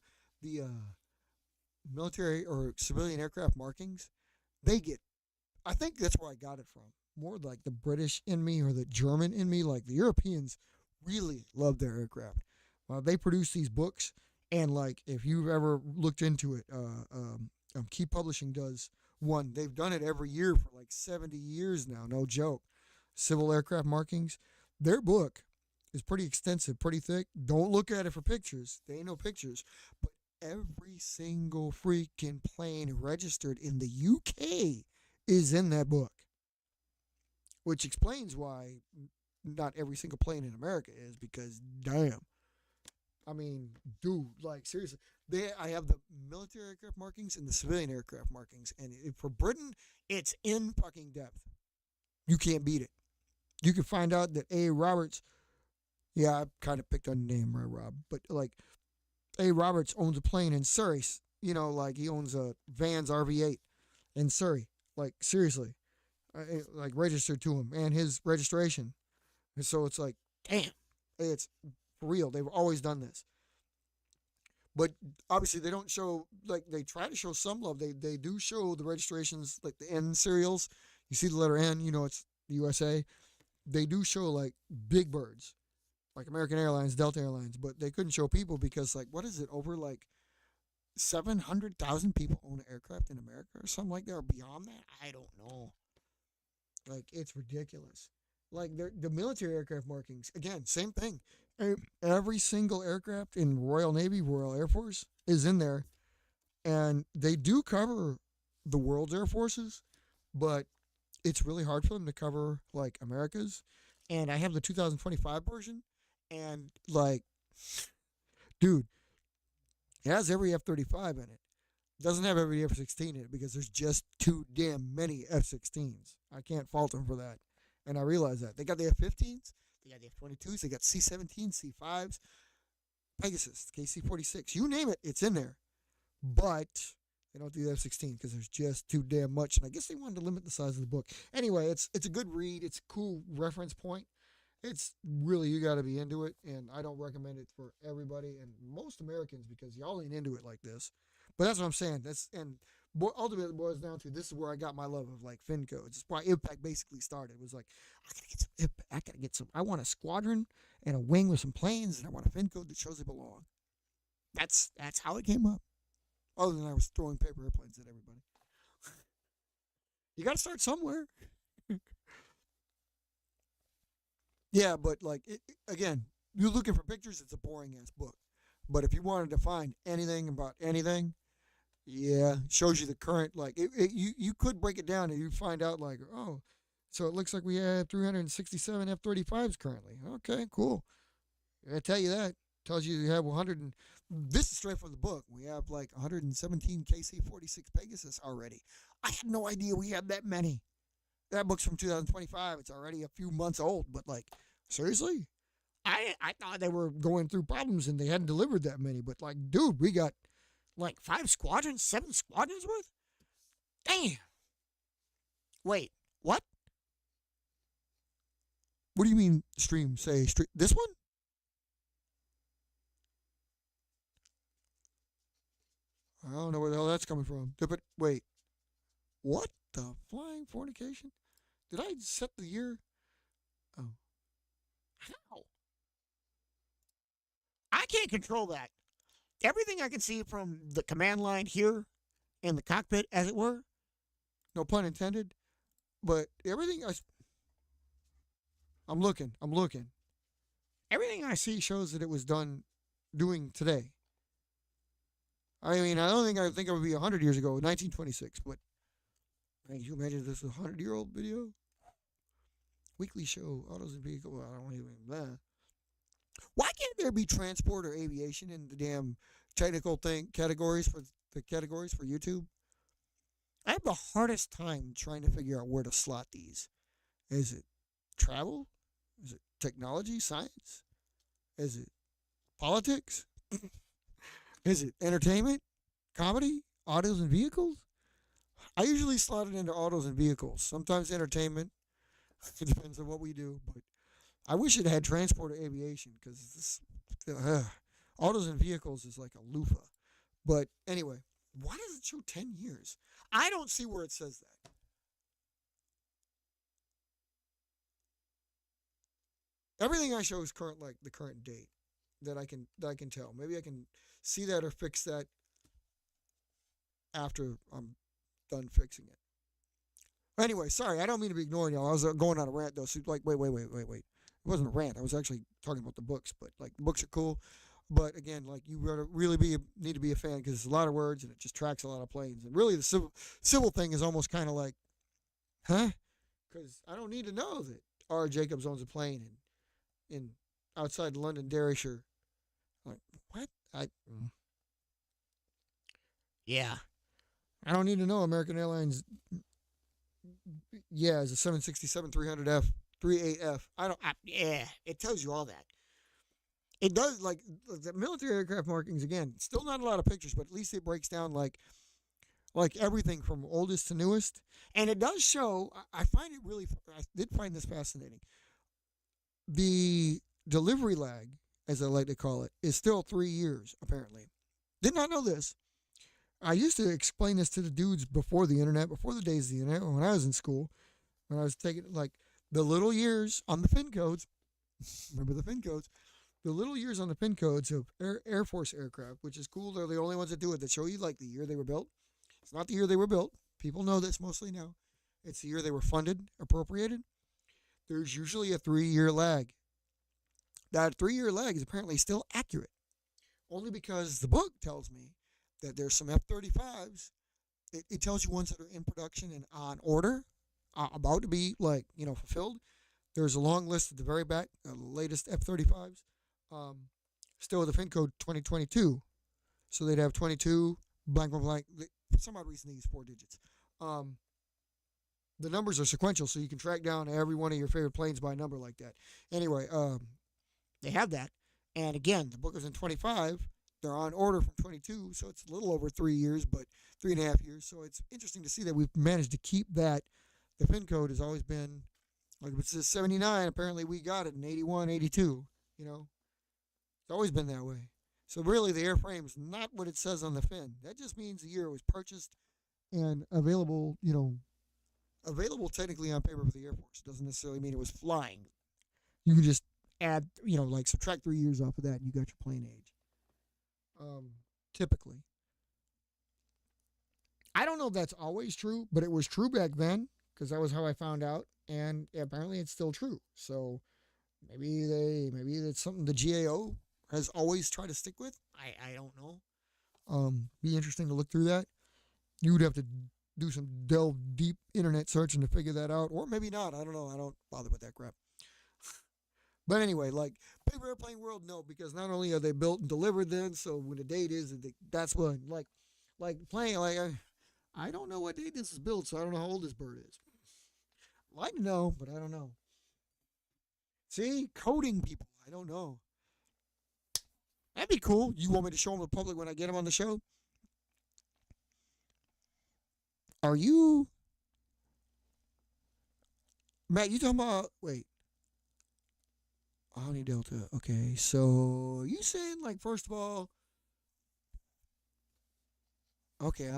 military or civilian aircraft markings. They get. I think that's where I got it from. More like the British in me or the German in me. Like the Europeans really love their aircraft. They produce these books, and like if you've ever looked into it, Key Publishing does one. They've done it every year for like 70 years now. No joke. Civil aircraft markings. Their book is pretty extensive, pretty thick. Don't look at it for pictures. They ain't no pictures. But every single freaking plane registered in the UK is in that book, which explains why not every single plane in America is because damn. I mean, dude, like seriously, I have the military aircraft markings and the civilian aircraft markings, and for Britain, it's in fucking depth. You can't beat it. You can find out that A. Roberts. Yeah, I kind of picked on the name, right, Rob? But like, A. Roberts owns a plane in Surrey. Like he owns a Vans RV8 in Surrey. Like seriously, like registered to him and his registration. And so it's like, damn, it's for real. They've always done this. But obviously they don't show like they try to show some love. They do show the registrations like the N serials. You see the letter N, it's the USA. They do show like big birds, like American Airlines, Delta Airlines, but they couldn't show people because like what is it over like 700,000 people own an aircraft in America or something like that or beyond that? I don't know. Like it's ridiculous. Like the military aircraft markings again, same thing. Every single aircraft in Royal Navy, Royal Air Force is in there, and they do cover the world's air forces, but it's really hard for them to cover like America's. And I have the 2025 version, and like, dude, it has every F-35 in it. It doesn't have every F-16 in it because there's just too damn many F-16s. I can't fault them for that, and I realize that they got the F-15s, they got the F-22s, they got C-17s, C-5s, Pegasus, KC-46, you name it, it's in there. But they don't do the F-16 because there's just too damn much. And I guess they wanted to limit the size of the book. Anyway, it's a good read. It's a cool reference point. It's really, you got to be into it. And I don't recommend it for everybody and most Americans because y'all ain't into it like this. But that's what I'm saying. Ultimately it boils down to this is where I got my love of like fin codes. It's why IVPAC basically started. It was like, I gotta get some IVPAC. I gotta get some. I want a squadron and a wing with some planes, and I want a fin code that shows they belong. That's how it came up. Other than I was throwing paper airplanes at everybody. You got to start somewhere. Yeah, but like again, you're looking for pictures. It's a boring ass book. But if you wanted to find anything about anything, yeah, shows you the current. Like you could break it down and you find out like, oh, so it looks like we have 367 F-35s currently. Okay, cool. I tell you that. Tells you have 100. This is straight from the book. We have like 117 KC-46 Pegasus already. I had no idea we had that many. That book's from 2025. It's already a few months old. But like, seriously, I thought they were going through problems and they hadn't delivered that many. But like, dude, we got like 5 squadrons, 7 squadrons worth. Damn. Wait, what? What do you mean stream? Say stream this one? I don't know where the hell that's coming from. But wait, what the flying fornication? Did I set the year? Oh, how? I can't control that. Everything I can see from the command line here in the cockpit, as it were, no pun intended, but everything I'm looking. I'm looking. Everything I see shows that it was doing today. I mean, I think it would be 100 years ago, 1926. But man, can you imagine this is a 100-year-old video? Weekly show, autos and vehicles. Well, I don't even. Blah. Why can't there be transport or aviation in the damn technical thing categories for the categories for YouTube? I have the hardest time trying to figure out where to slot these. Is it travel? Is it technology, science? Is it politics? Is it entertainment, comedy, autos and vehicles? I usually slot it into autos and vehicles. Sometimes entertainment. It depends on what we do, but I wish it had transport or aviation because this autos and vehicles is like a loofah. But anyway, why does it show 10 years? I don't see where it says that. Everything I show is current, like the current date that I can tell. Maybe I can see that or fix that after I'm done fixing it. Anyway, sorry, I don't mean to be ignoring y'all. I was going on a rant though. So like, wait. It wasn't a rant. I was actually talking about the books, but like the books are cool. But again, like you really need to be a fan because it's a lot of words and it just tracks a lot of planes. And really, the civil thing is almost kind of like, huh? Because I don't need to know that R. Jacobs owns a plane in outside London, Derbyshire. Like what? Yeah. I don't need to know American Airlines. Yeah, it's a 767 300F 38F. I don't. Yeah, it tells you all that. It does like the military aircraft markings again. Still not a lot of pictures, but at least it breaks down like everything from oldest to newest, and it does show. I find it really. I did find this fascinating. The delivery lag, as I like to call it, is still 3 years. Apparently, did not know this. I used to explain this to the dudes before the internet, before the days of the internet, when I was in school, when I was taking like the little years on the fin codes. Remember the fin codes? The little years on the fin codes of Air Force aircraft, which is cool. They're the only ones that do it, that show you like the year they were built. It's not the year they were built. People know this mostly now. It's the year they were funded, appropriated. There's usually a 3-year lag. That 3-year lag is apparently still accurate. Only because the book tells me that there's some F-35s. It tells you ones that are in production and on order, about to be fulfilled. There's a long list at the very back, the latest F-35s, still with the fin code 2022. So they'd have 22 blank. For some odd reason, they use 4 digits. The numbers are sequential, so you can track down every one of your favorite planes by number like that. Anyway, they have that. And again, the book is in 25. They're on order from 22, so it's a little over 3 years, but 3.5 years. So it's interesting to see that we've managed to keep that. The fin code has always been, like if it says 79, apparently we got it in 81, 82, It's always been that way. So really the airframe is not what it says on the fin. That just means the year it was purchased and available, available technically on paper for the Air Force. Doesn't necessarily mean it was flying. You can just add, subtract 3 years off of that and you got your plane age. Typically. I don't know if that's always true, but it was true back then because that was how I found out, and apparently it's still true. So maybe it's something the GAO has always tried to stick with. I don't know. Be interesting to look through that. You would have to do some deep internet searching to figure that out, or maybe not. I don't know. I don't bother with that crap. But anyway, like paper airplane world, no, because not only are they built and delivered then, so when the date is, that's when like playing I don't know what date this is built, so I don't know how old this bird is. I'd like to know, but I don't know. See, coding people, I don't know. That'd be cool. You want me to show them to the public when I get them on the show? Are you, Matt? You talking about? Wait. Honey Delta. Okay, so you saying like first of all, okay,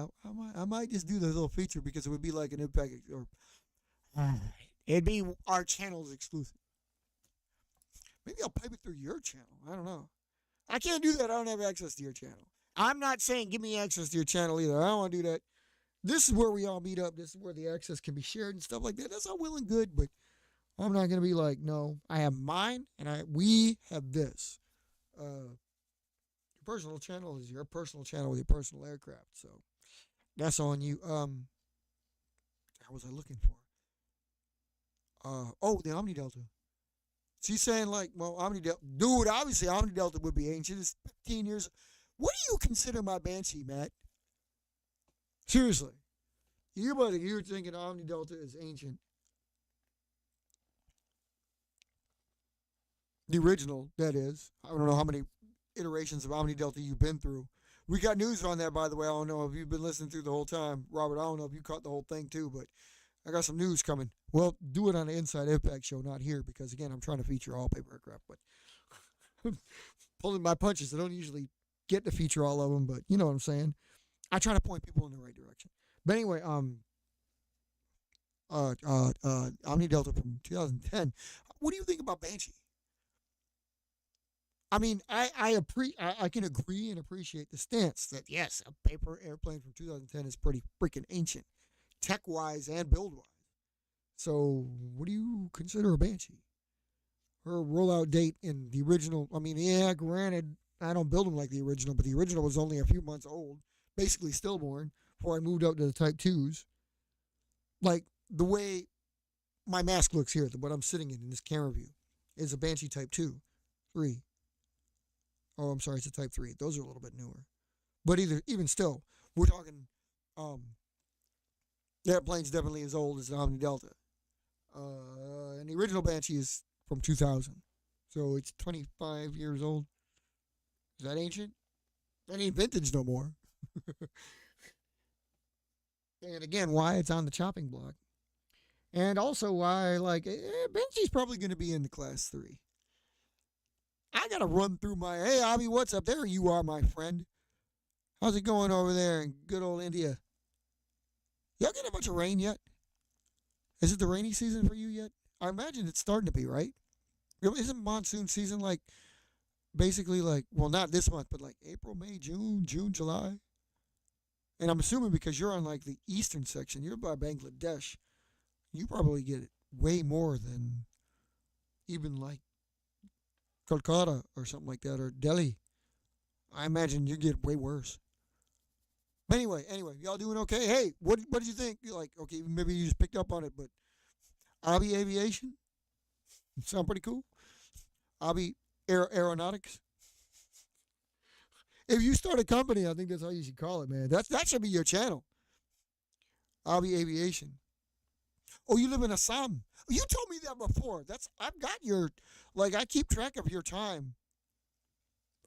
I might just do the little feature because it would be like an impact or it'd be our channel's exclusive. Maybe I'll pipe it through your channel. I don't know. I can't do that. I don't have access to your channel. I'm not saying give me access to your channel either. I don't want to do that. This is where we all meet up. This is where the access can be shared and stuff like that. That's all well and good, but I'm not gonna be like, no, I have mine, and we have this. Your personal channel is your personal channel with your personal aircraft, so that's on you. What was I looking for? Oh, the Omni Delta. She's saying like, well, Omni Delta, dude. Obviously, Omni Delta would be ancient. It's 15 years. What do you consider my Banshee, Matt? Seriously, you're thinking Omni Delta is ancient. The original, that is. I don't know how many iterations of Omni Delta you've been through. We got news on that, by the way. I don't know if you've been listening through the whole time, Robert. I don't know if you caught the whole thing too, but I got some news coming. Well, do it on the Inside IVPAC show, not here, because again, I'm trying to feature all paper aircraft. But pulling my punches, I don't usually get to feature all of them, but you know what I'm saying. I try to point people in the right direction. But anyway, Omni Delta from 2010. What do you think about Banshee? I mean, I can agree and appreciate the stance that yes, a paper airplane from 2010 is pretty freaking ancient, tech wise and build wise. So, what do you consider a Banshee? Her rollout date in the original. I mean, yeah, granted, I don't build them like the original, but the original was only a few months old, basically stillborn, before I moved up to the Type 2s. Like, the way my mask looks here, what I'm sitting in this camera view, is a Banshee Type 2, 3. Oh, I'm sorry, it's a Type 3. Those are a little bit newer. But even still, we're talking, um, the airplane's definitely as old as the Omni Delta. And the original Banshee is from 2000. So it's 25 years old. Is that ancient? That ain't vintage no more. And again, why it's on the chopping block. And also why, like, Banshee's probably going to be in the Class 3. I got to run through my, hey, Abby, what's up? There you are, my friend. How's it going over there in good old India? Y'all get a bunch of rain yet? Is it the rainy season for you yet? I imagine it's starting to be, right? Isn't monsoon season like basically like, well, not this month, but like April, May, June, July? And I'm assuming because you're on like the eastern section, you're by Bangladesh, you probably get it way more than even like Kolkata or something like that or Delhi. I imagine you get way worse. But anyway, y'all doing okay? Hey, what did you think? You're like, okay, maybe you just picked up on it, but Abi Aviation sound pretty cool. Abi Aeronautics. If you start a company, I think that's how you should call it, man. That should be your channel. Abi Aviation. Oh, you live in Assam. You told me that before. I've got your like I keep track of your time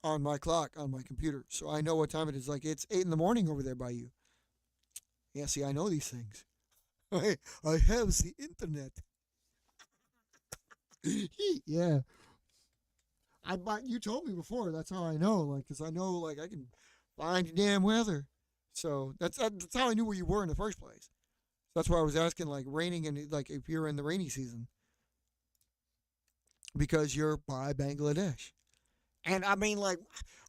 on my clock on my computer, so I know what time it is. Like it's 8 in the morning over there by you. Yeah, see, I know these things. I have the internet. Yeah, you told me before. That's how I know. Like, cause I know like I can find the damn weather. So that's how I knew where you were in the first place. That's why I was asking like raining and like if you're in the rainy season because you're by Bangladesh. And I mean, like,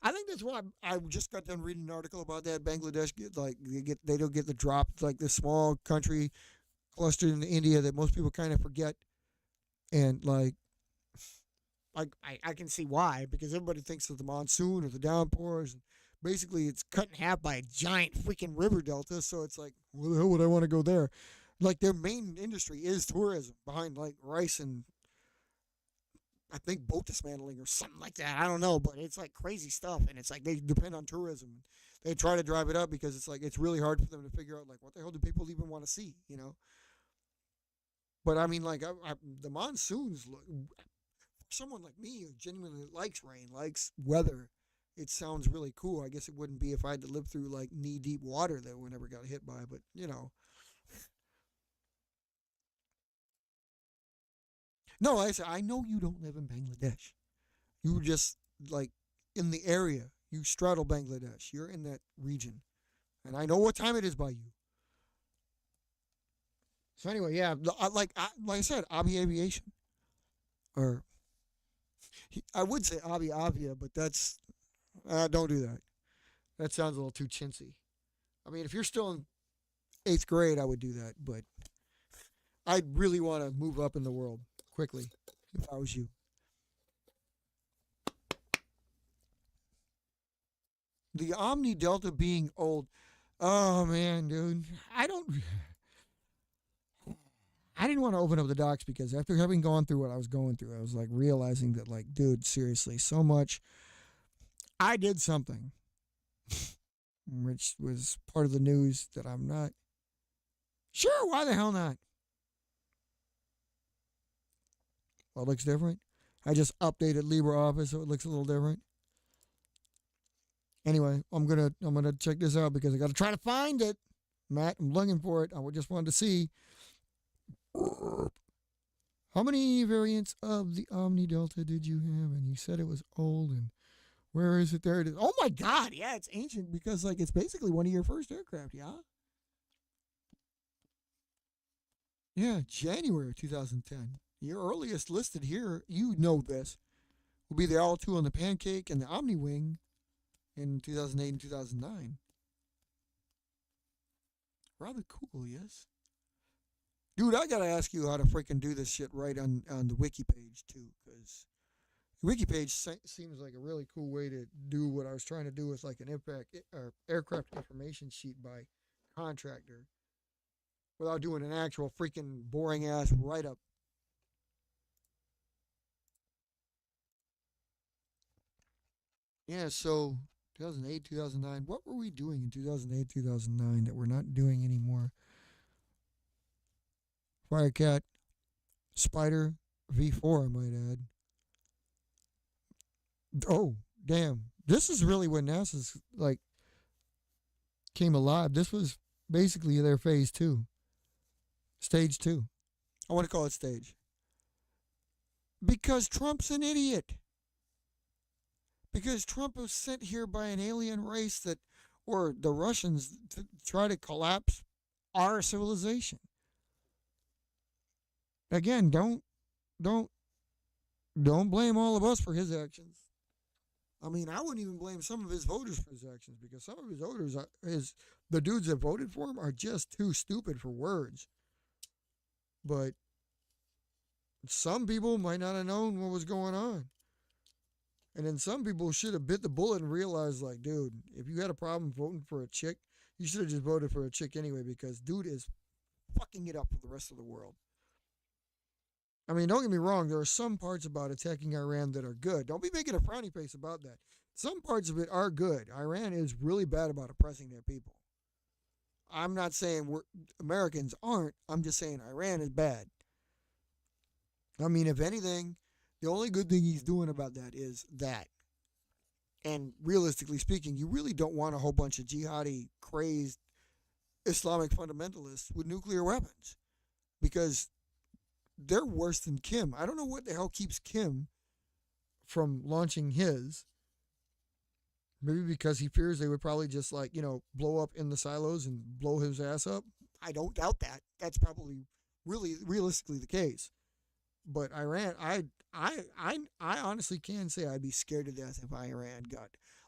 I think that's why I just got done reading an article about that Bangladesh. They don't get the drop like this small country clustered in India that most people kind of forget. And like, I can see why because everybody thinks of the monsoon or the downpours. Basically, it's cut in half by a giant freaking river delta. So it's like, where the hell would I want to go there? Like their main industry is tourism behind like rice and I think boat dismantling or something like that. I don't know, but it's like crazy stuff, and it's like they depend on tourism. They try to drive it up because it's like it's really hard for them to figure out like what the hell do people even want to see, you know? But I mean, like the monsoons look for someone like me who genuinely likes rain, likes weather. It sounds really cool. I guess it wouldn't be if I had to live through like knee deep water that we never got hit by, but you know, no. I said I know you don't live in Bangladesh. You just like in the area. You straddle Bangladesh. You're in that region, and I know what time it is by you. So anyway, yeah, like I said, Avi Aviation, or I would say Avi Avia, but that's don't do that. That sounds a little too chintzy. I mean, if you're still in eighth grade, I would do that, but I really want to move up in the world. quickly if I was you. The Omni Delta being old. Oh man, dude. I don't I didn't want to open up the docs because after having gone through what I was going through, I was like realizing that like, dude, seriously, so much. I did something which was part of the news that I'm not sure why the hell not. Well, it looks different. I just updated LibreOffice so it looks a little different. Anyway, I'm gonna check this out because I gotta try to find it. Matt, I'm looking for it. I just wanted to see how many variants of the Omni Delta did you have? And you said it was old. And where is it? There it is. Oh my God! Yeah, it's ancient because like it's basically one of your first aircraft. Yeah. Yeah, January 2010. Your earliest listed here, you know this, will be the L2 on the Pancake and the Omni Wing in 2008 and 2009. Rather cool, yes. Dude, I gotta ask you how to freaking do this shit right on the wiki page too, because the wiki page seems like a really cool way to do what I was trying to do with like an impact or aircraft information sheet by contractor without doing an actual freaking boring ass write up. Yeah, so 2008, 2009. What were we doing in 2008, 2009 that we're not doing anymore? Firecat, Spider, V4, I might add. Oh, damn. This is really when NASA's like came alive. This was basically their phase two, stage two. I want to call it stage. Because Trump's an idiot. Because Trump was sent here by an alien race that, or the Russians, to try to collapse our civilization. Again, don't don't blame all of us for his actions. I mean, I wouldn't even blame some of his voters for his actions because some of his voters, the dudes that voted for him, are just too stupid for words. But some people might not have known what was going on. And then some people should have bit the bullet and realized, like, dude, if you had a problem voting for a chick, you should have just voted for a chick anyway because dude is fucking it up for the rest of the world. I mean, don't get me wrong, there are some parts about attacking Iran that are good. Don't be making a frowny face about that. Some parts of it are good. Iran is really bad about oppressing their people. I'm not saying Americans aren't. I'm just saying Iran is bad. I mean, if anything, the only good thing he's doing about that is that. And realistically speaking, you really don't want a whole bunch of jihadi, crazed Islamic fundamentalists with nuclear weapons because they're worse than Kim. I don't know what the hell keeps Kim from launching his. Maybe because he fears they would probably just like, blow up in the silos and blow his ass up. I don't doubt that. That's probably really realistically the case. But Iran, I honestly can say I'd be scared to death if Iran got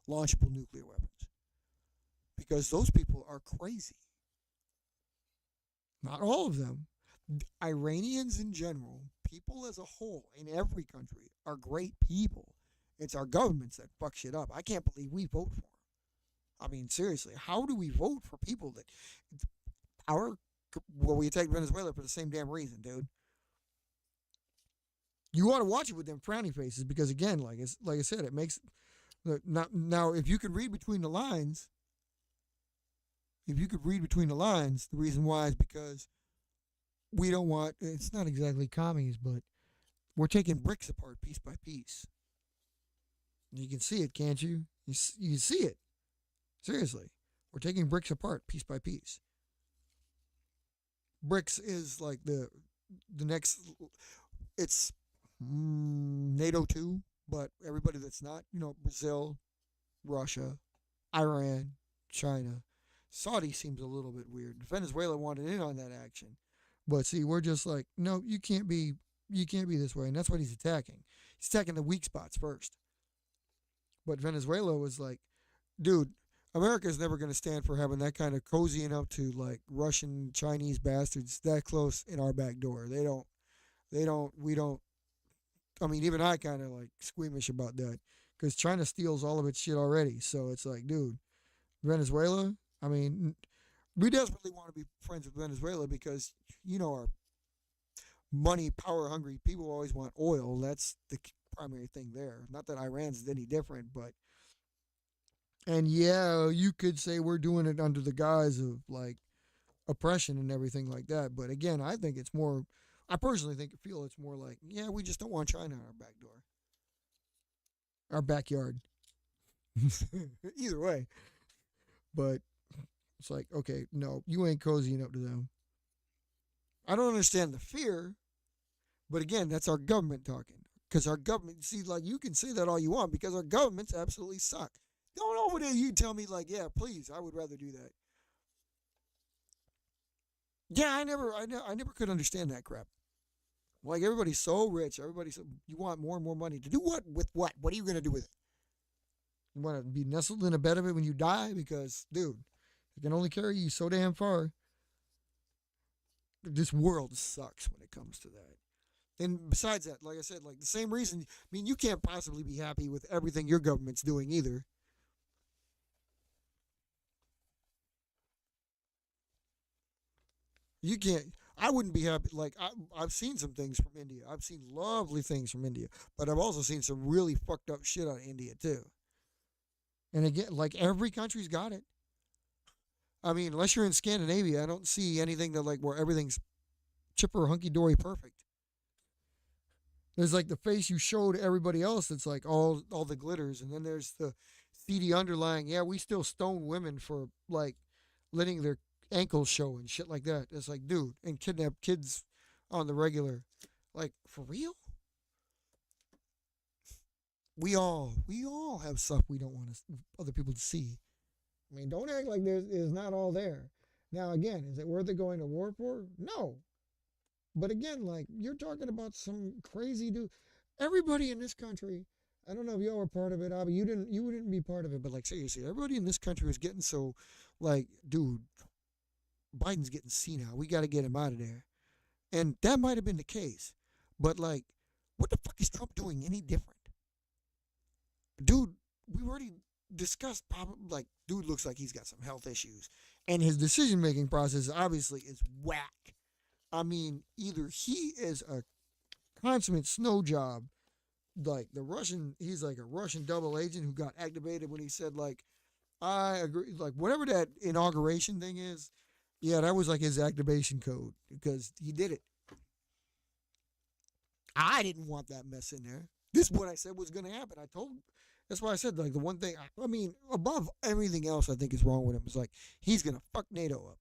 launchable nuclear weapons. Because those people are crazy. Not all of them. Iranians in general, people as a whole in every country are great people. It's our governments that fuck shit up. I can't believe we vote for them. I mean, seriously, how do we vote for people that we attacked Venezuela for the same damn reason, dude? You want to watch it with them frowny faces because, again, like I said, it makes now. If you could read between the lines, the reason why is because we don't want. It's not exactly commies, but we're taking bricks apart piece by piece. You can see it, can't you? You can see it. Seriously, we're taking bricks apart piece by piece. Bricks is like the next. It's NATO 2, but everybody that's not, Brazil, Russia, Iran, China. Saudi seems a little bit weird. Venezuela wanted in on that action. But see, we're just like, no, you can't be this way. And that's what he's attacking. He's attacking the weak spots first. But Venezuela was like, dude, America's never going to stand for having that kind of cozy enough to like Russian, Chinese bastards that close in our back door. They don't. They don't. We don't. I mean, even I kind of like squeamish about that because China steals all of its shit already. So it's like, dude, Venezuela. I mean, we desperately want to be friends with Venezuela because our money, power hungry people always want oil. That's the primary thing there. Not that Iran's any different, but and yeah, you could say we're doing it under the guise of like oppression and everything like that. But again, I think it's more. I personally feel it's more like, yeah, we just don't want China on our back door, our backyard. Either way, but it's like, okay, no, you ain't cozying up to them. I don't understand the fear, but again, that's our government talking. Because our government, see, like you can say that all you want because our governments absolutely suck. Don't over there you tell me like, yeah, please, I would rather do that. Yeah, I never could understand that crap. Like everybody's so rich, everybody's so, you want more and more money to do what with what? What are you gonna do with it? You want to be nestled in a bed of it when you die? Because, dude, it can only carry you so damn far. This world sucks when it comes to that. And besides that, like I said, like the same reason, I mean, you can't possibly be happy with everything your government's doing either. You can't. I wouldn't be happy. Like I've seen some things from India. I've seen lovely things from India, but I've also seen some really fucked up shit out of India too. And again, like every country's got it. I mean, unless you're in Scandinavia, I don't see anything that like where everything's chipper hunky dory perfect. There's like the face you show to everybody else that's like all the glitters, and then there's the seedy underlying. Yeah, we still stone women for like letting their ankles show and shit like that. It's like, dude, and kidnap kids on the regular. Like for real? We all have stuff we don't want other people to see. I mean, don't act like there's not all there. Now again, is it worth it going to war for? No. But again, like you're talking about some crazy dude. Everybody in this country, I don't know if y'all were part of it, Abby. You wouldn't be part of it, but like seriously, everybody in this country was getting so like, dude, Biden's getting senile. We got to get him out of there, and that might have been the case. But like, what the fuck is Trump doing any different, dude? We've already discussed. Like, dude looks like he's got some health issues, and his decision making process obviously is whack. I mean, either he is a consummate snow job, like the Russian, he's like a Russian double agent who got activated when he said like, I agree, like whatever that inauguration thing is. Yeah, that was like his activation code because he did it. I didn't want that mess in there. This is what I said was going to happen. I told. That's why I said like the one thing. I mean, above everything else, I think is wrong with him. Is like he's going to fuck NATO up,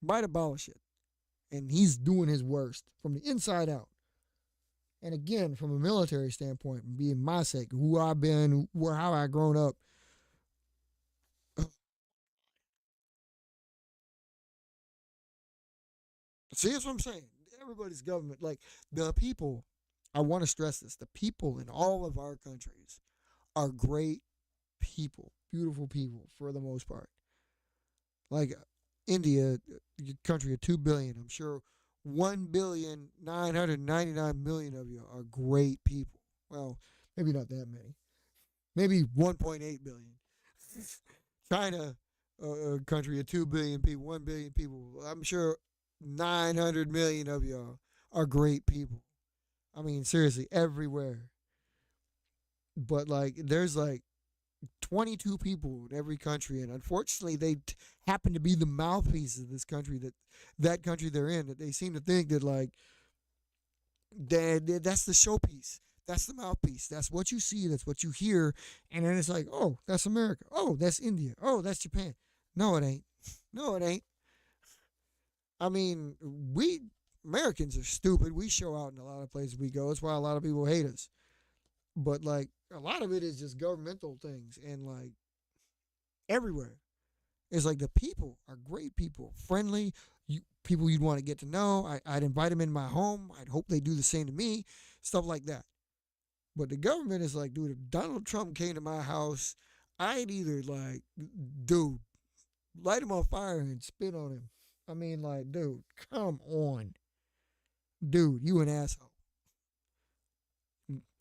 might abolish it, and he's doing his worst from the inside out. And again, from a military standpoint, being my sake, who I've been, where how I grown up. See, that's what I'm saying. Everybody's government, like the people. I want to stress this: the people in all of our countries are great people, beautiful people for the most part. Like India, a country of 2 billion, I'm sure 1,999,000,000 of you are great people. Well, maybe not that many. Maybe 1.8 billion. China, a country of 2 billion people, 1 billion people. I'm sure 900 million of y'all are great people. I mean, seriously, everywhere. But like, there's like 22 people in every country, and unfortunately, they happen to be the mouthpieces of this country that country they're in. That they seem to think that like that's the showpiece. That's the mouthpiece. That's what you see. That's what you hear. And then it's like, oh, that's America. Oh, that's India. Oh, that's Japan. No, it ain't. No, it ain't. I mean, we Americans are stupid. We show out in a lot of places we go. That's why a lot of people hate us. But like a lot of it is just governmental things and like everywhere. It's like the people are great people, friendly, people you'd want to get to know. I'd invite them in my home. I'd hope they do the same to me, stuff like that. But the government is like, dude, if Donald Trump came to my house, I'd either like, dude, light him on fire and spit on him. I mean, like, dude, come on. dude, you an asshole.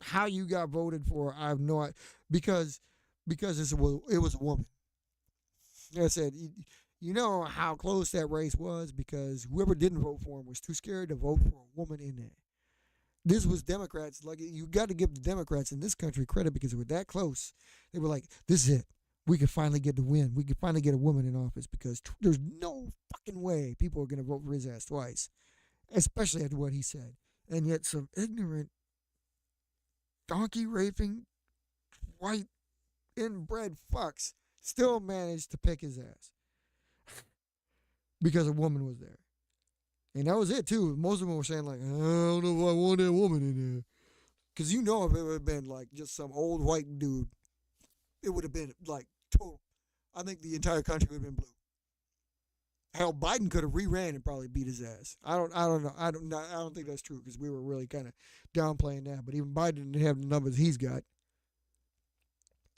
How you got voted for, I have no idea. Because it was a woman. Like I said, you know how close that race was because whoever didn't vote for him was too scared to vote for a woman in there. This was Democrats. Like you got to give the Democrats in this country credit because they were that close. They were like, "This is it. We could finally get the win. We could finally get a woman in office because there's no fucking way people are going to vote for his ass twice, especially after what he said." And yet, some ignorant, donkey raping, white inbred fucks still managed to pick his ass because a woman was there. And that was it too. Most of them were saying like, I don't know if I want that woman in there. Because you know if it would have been like just some old white dude, it would have been like total. I think the entire country would have been blue. Hell, Biden could have re-ran and probably beat his ass. I don't know. I don't think that's true because we were really kind of downplaying that. But even Biden didn't have the numbers he's got.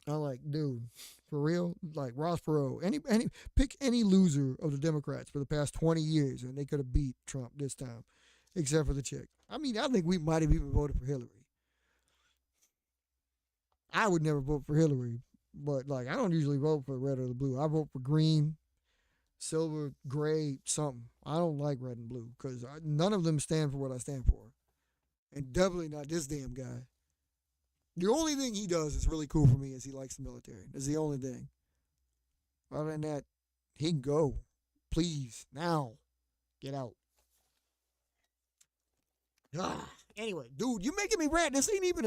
I'm like, dude, for real? Like Ross Perot, pick any loser of the Democrats for the past 20 years, and they could have beat Trump this time, except for the chick. I mean, I think we might have even voted for Hillary. I would never vote for Hillary, but like, I don't usually vote for red or the blue. I vote for green, silver, gray, something. I don't like red and blue because none of them stand for what I stand for, and definitely not this damn guy. The only thing he does is really cool for me is he likes the military. That's the only thing. Other than that, he can go. Please, now, get out. Anyway, dude, you making me rant. This ain't even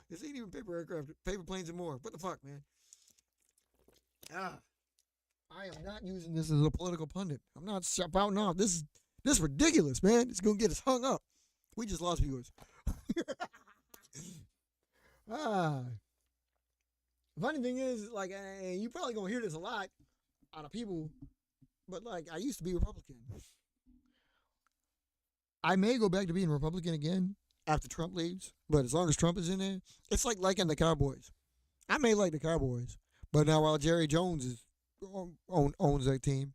this ain't even paper aircraft, paper planes and more. What the fuck, man? I am not using this as a political pundit. I'm not spouting off. This is ridiculous, man. It's gonna get us hung up. We just lost viewers. Funny thing is, like, you probably gonna hear this a lot out of people, but like, I used to be Republican. I may go back to being Republican again after Trump leaves, but as long as Trump is in there, it's like liking the Cowboys. I may like the Cowboys, but now while Jerry Jones owns that team,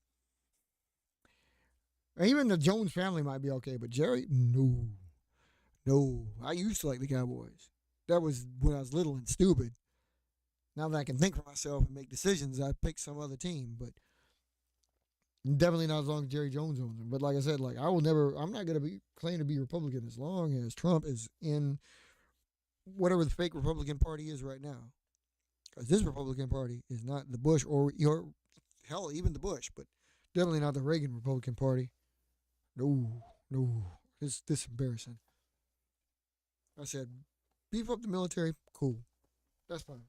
even the Jones family might be okay, but Jerry, no. I used to like the Cowboys. That was when I was little and stupid. Now that I can think for myself and make decisions, I pick some other team, but definitely not as long as Jerry Jones owns them. But like I said, like I'm not gonna be claim to be Republican as long as Trump is in whatever the fake Republican Party is right now. Because this Republican Party is not the Bush or hell, even the Bush, but definitely not the Reagan Republican Party. No. This embarrassing. I said, beef up the military, cool. That's fine.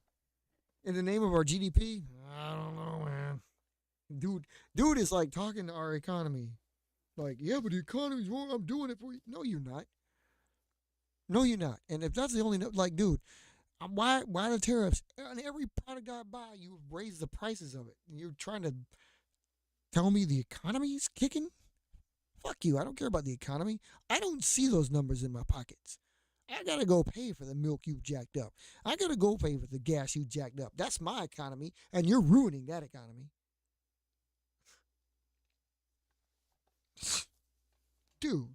In the name of our GDP, I don't know, man. Dude is like talking to our economy. Like, yeah, but the economy's wrong. I'm doing it for you. No, you're not. No, you're not. And if that's the only, like, dude, why the tariffs? On every product I buy, you raise the prices of it. And you're trying to tell me the economy's kicking? Fuck you. I don't care about the economy. I don't see those numbers in my pockets. I gotta go pay for the milk you jacked up. I gotta go pay for the gas you jacked up. That's my economy, and you're ruining that economy. Dude,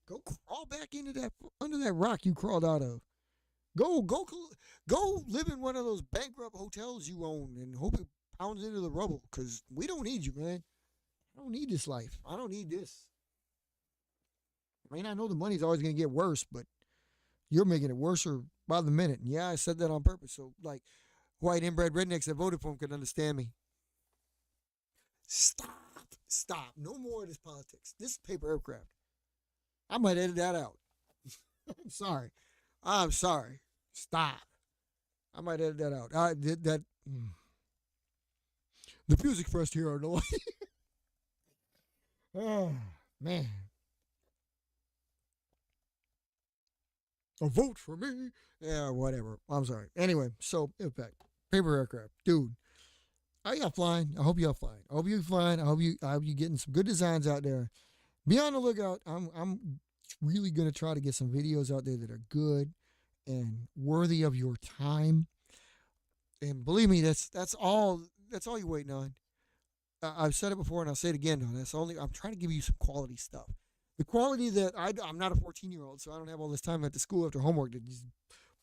go crawl back under that rock you crawled out of. Go live in one of those bankrupt hotels you own and hope it pounds into the rubble. Cause we don't need you, man. I don't need this life. I don't need this. I mean, I know the money's always gonna get worse, but you're making it worse by the minute. And yeah, I said that on purpose. So, like, white inbred rednecks that voted for him could understand me. Stop. No more of this politics. This is paper aircraft. I might edit that out. I'm sorry. Stop. I might edit that out. I did that. The music first here are annoying. Oh, man. A vote for me. Yeah, whatever. I'm sorry. Anyway, so IVPAC, paper aircraft, dude. How y'all flying? I hope y'all flying. I hope you're flying. I hope you getting some good designs out there. Be on the lookout. I'm really gonna try to get some videos out there that are good and worthy of your time. And believe me, that's all you're waiting on. I've said it before and I'll say it again. Though. I'm trying to give you some quality stuff. The quality that I'm not a 14-year-old, so I don't have all this time at the school after homework to just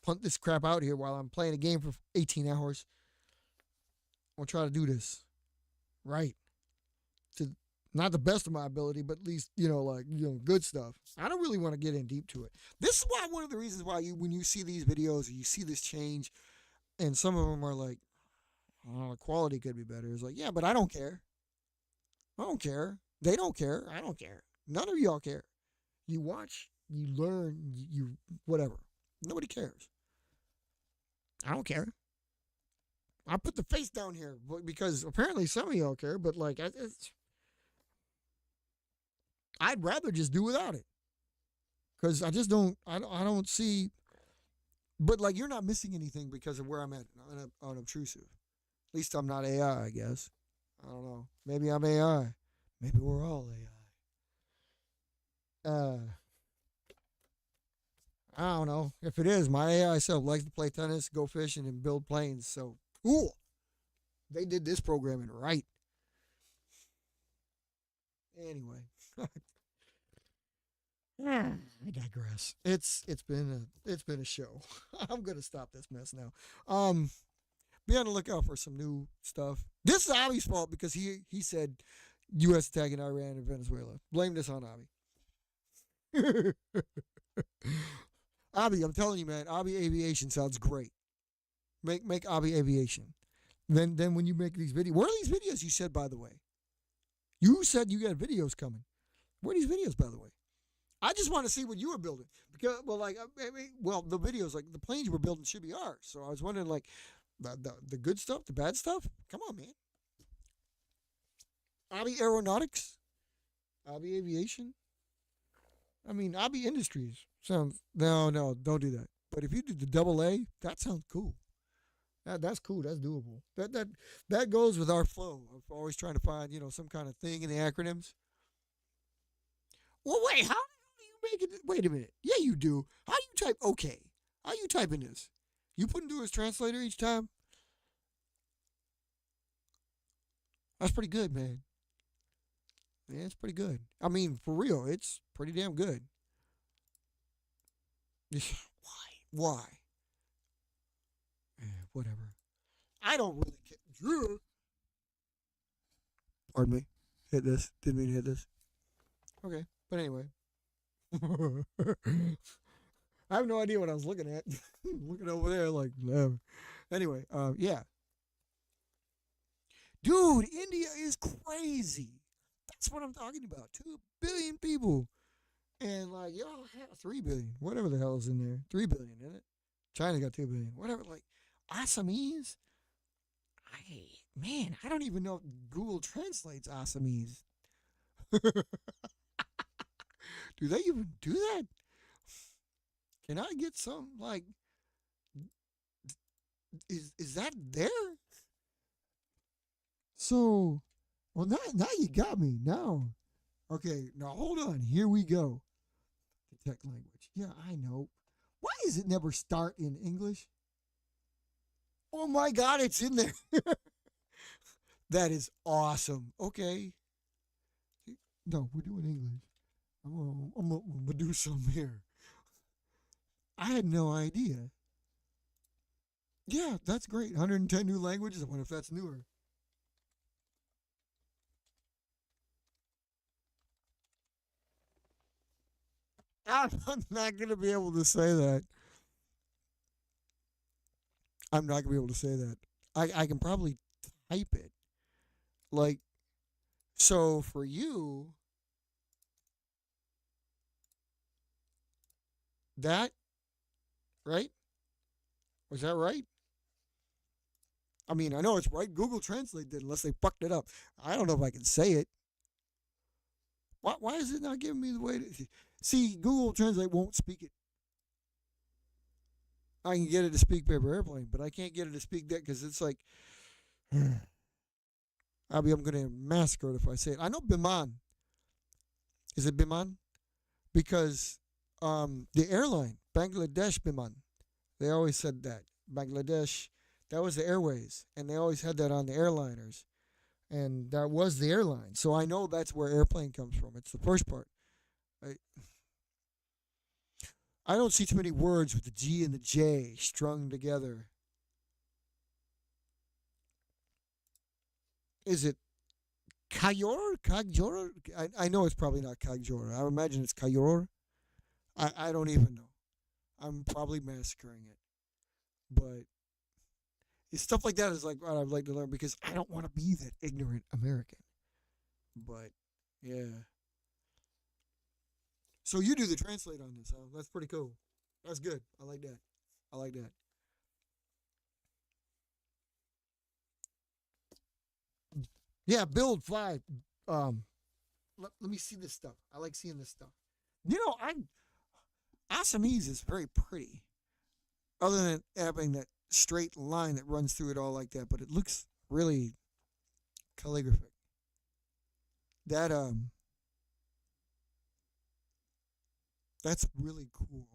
punt this crap out here while I'm playing a game for 18 hours. I'll try to do this right to not the best of my ability, but at least good stuff. I don't really want to get in deep to it. This is why one of the reasons why when you see these videos or you see this change, and some of them are like, oh, the quality could be better. It's like, yeah, but I don't care. I don't care. They don't care. I don't care. None of y'all care. You watch, you learn, you whatever. Nobody cares. I don't care. I put the face down here because apparently some of y'all care, but like I'd rather just do without it because I just don't. I don't see. But like you're not missing anything because of where I'm at unobtrusive. At least I'm not AI. I guess. I don't know. Maybe I'm AI. Maybe we're all AI. I don't know. If it is, my AI self likes to play tennis, go fishing, and build planes. So cool. They did this programming right. Anyway, I digress. It's been a show. I'm gonna stop this mess now. Be on the lookout for some new stuff. This is Avi's fault because he said U.S. attacking Iran and Venezuela. Blame this on Avi. Avi, I'm telling you, man. Avi Aviation sounds great. Make Avi Aviation. Then when you make these videos, where are these videos? You said, by the way, you said you got videos coming. Where are these videos, by the way? I just want to see what you were building because, the videos like the planes you were building should be ours. So I was wondering, like, the good stuff, the bad stuff. Come on, man. Avi Aeronautics, Avi Aviation. I mean, Avi Industries sounds. No, don't do that. But if you do the double A, that sounds cool. That's cool. That's doable. That goes with our flow of always trying to find some kind of thing in the acronyms. Well, wait. How do you make it? Wait a minute. Yeah, you do. How do you type okay? How you typing this? You put into his translator each time. That's pretty good, man. Yeah, it's pretty good. I mean, for real, it's pretty damn good. Why? Why? Whatever. I don't really care. Pardon me. Hit this. Didn't mean to hit this. Okay. But anyway. I have no idea what I was looking at. Looking over there like, anyway, yeah. Dude, India is crazy. That's what I'm talking about. 2 billion people. And like, y'all have 3 billion. Whatever the hell is in there. 3 billion, isn't it? China got 2 billion. Whatever, like Assamese. I don't even know if Google translates Assamese. Do they even do that? Can I get some like? Is that there? So, well, now you got me. Now, okay, now hold on. Here we go. The tech language. Yeah, I know. Why does it never start in English? Oh my God, it's in there. That is awesome. Okay. No, we're doing English. I'm gonna do some here. I had no idea. Yeah, that's great. 110 new languages. I wonder if that's newer. I'm not gonna be able to say that. I'm not gonna be able to say that. I can probably type it. Like so for you, that right? Was that right? I mean, I know it's right. Google Translate did, unless they fucked it up. I don't know if I can say it. Why is it not giving me the way to see? Google Translate won't speak it. I can get it to speak paper airplane, but I can't get it to speak that because it's like, I'm gonna massacre it if I say it. I know Biman. Is it Biman? Because the airline, Bangladesh Biman, they always said that. Bangladesh, that was the airways, and they always had that on the airliners. And that was the airline. So I know that's where airplane comes from. It's the first part. I, I don't see too many words with the G and the J strung together. Is it Kayor? Kayor? I know it's probably not Kayor. I imagine it's Kayor. I don't even know. I'm probably massacring it. But it's stuff like that is like what I'd like to learn because I don't want to be that ignorant American. But yeah. So you do the translate on this, huh? That's pretty cool. That's good. I like that. I like that. Yeah, build, fly. Let me see this stuff. I like seeing this stuff. You know, I Assamese is very pretty. Other than having that straight line that runs through it all like that, but it looks really calligraphic. That that's really cool.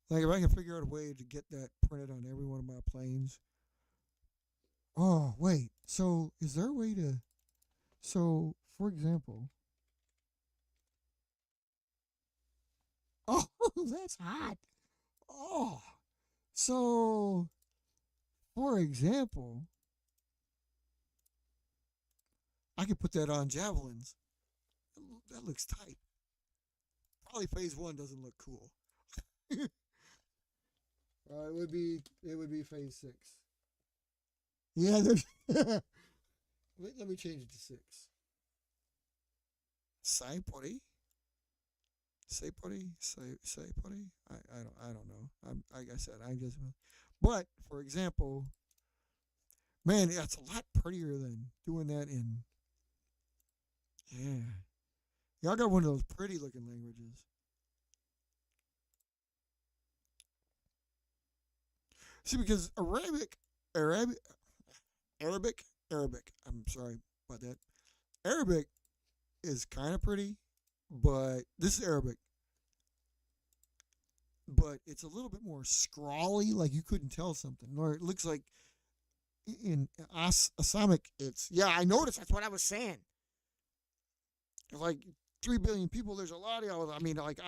Like if I can figure out a way to get that printed on every one of my planes. Oh wait, so is there a way to? So for example, oh that's hot. Oh, so for example, I could put that on javelins. That looks tight. Probably phase one doesn't look cool. It would be phase six. Yeah, let me change it to six. Saipori, Saipori, Saipori. I don't know. Like I said, I just. But for example, man, that's a lot prettier than doing that in. Yeah, y'all got one of those pretty looking languages. See, because Arabic, Arabic. I'm sorry about that. Arabic is kind of pretty, but this is Arabic, but it's a little bit more scrawly. Like you couldn't tell something, or it looks like in Asamic. It's yeah. I noticed. That's what I was saying. Like 3 billion people. There's a lot of y'all. I mean, like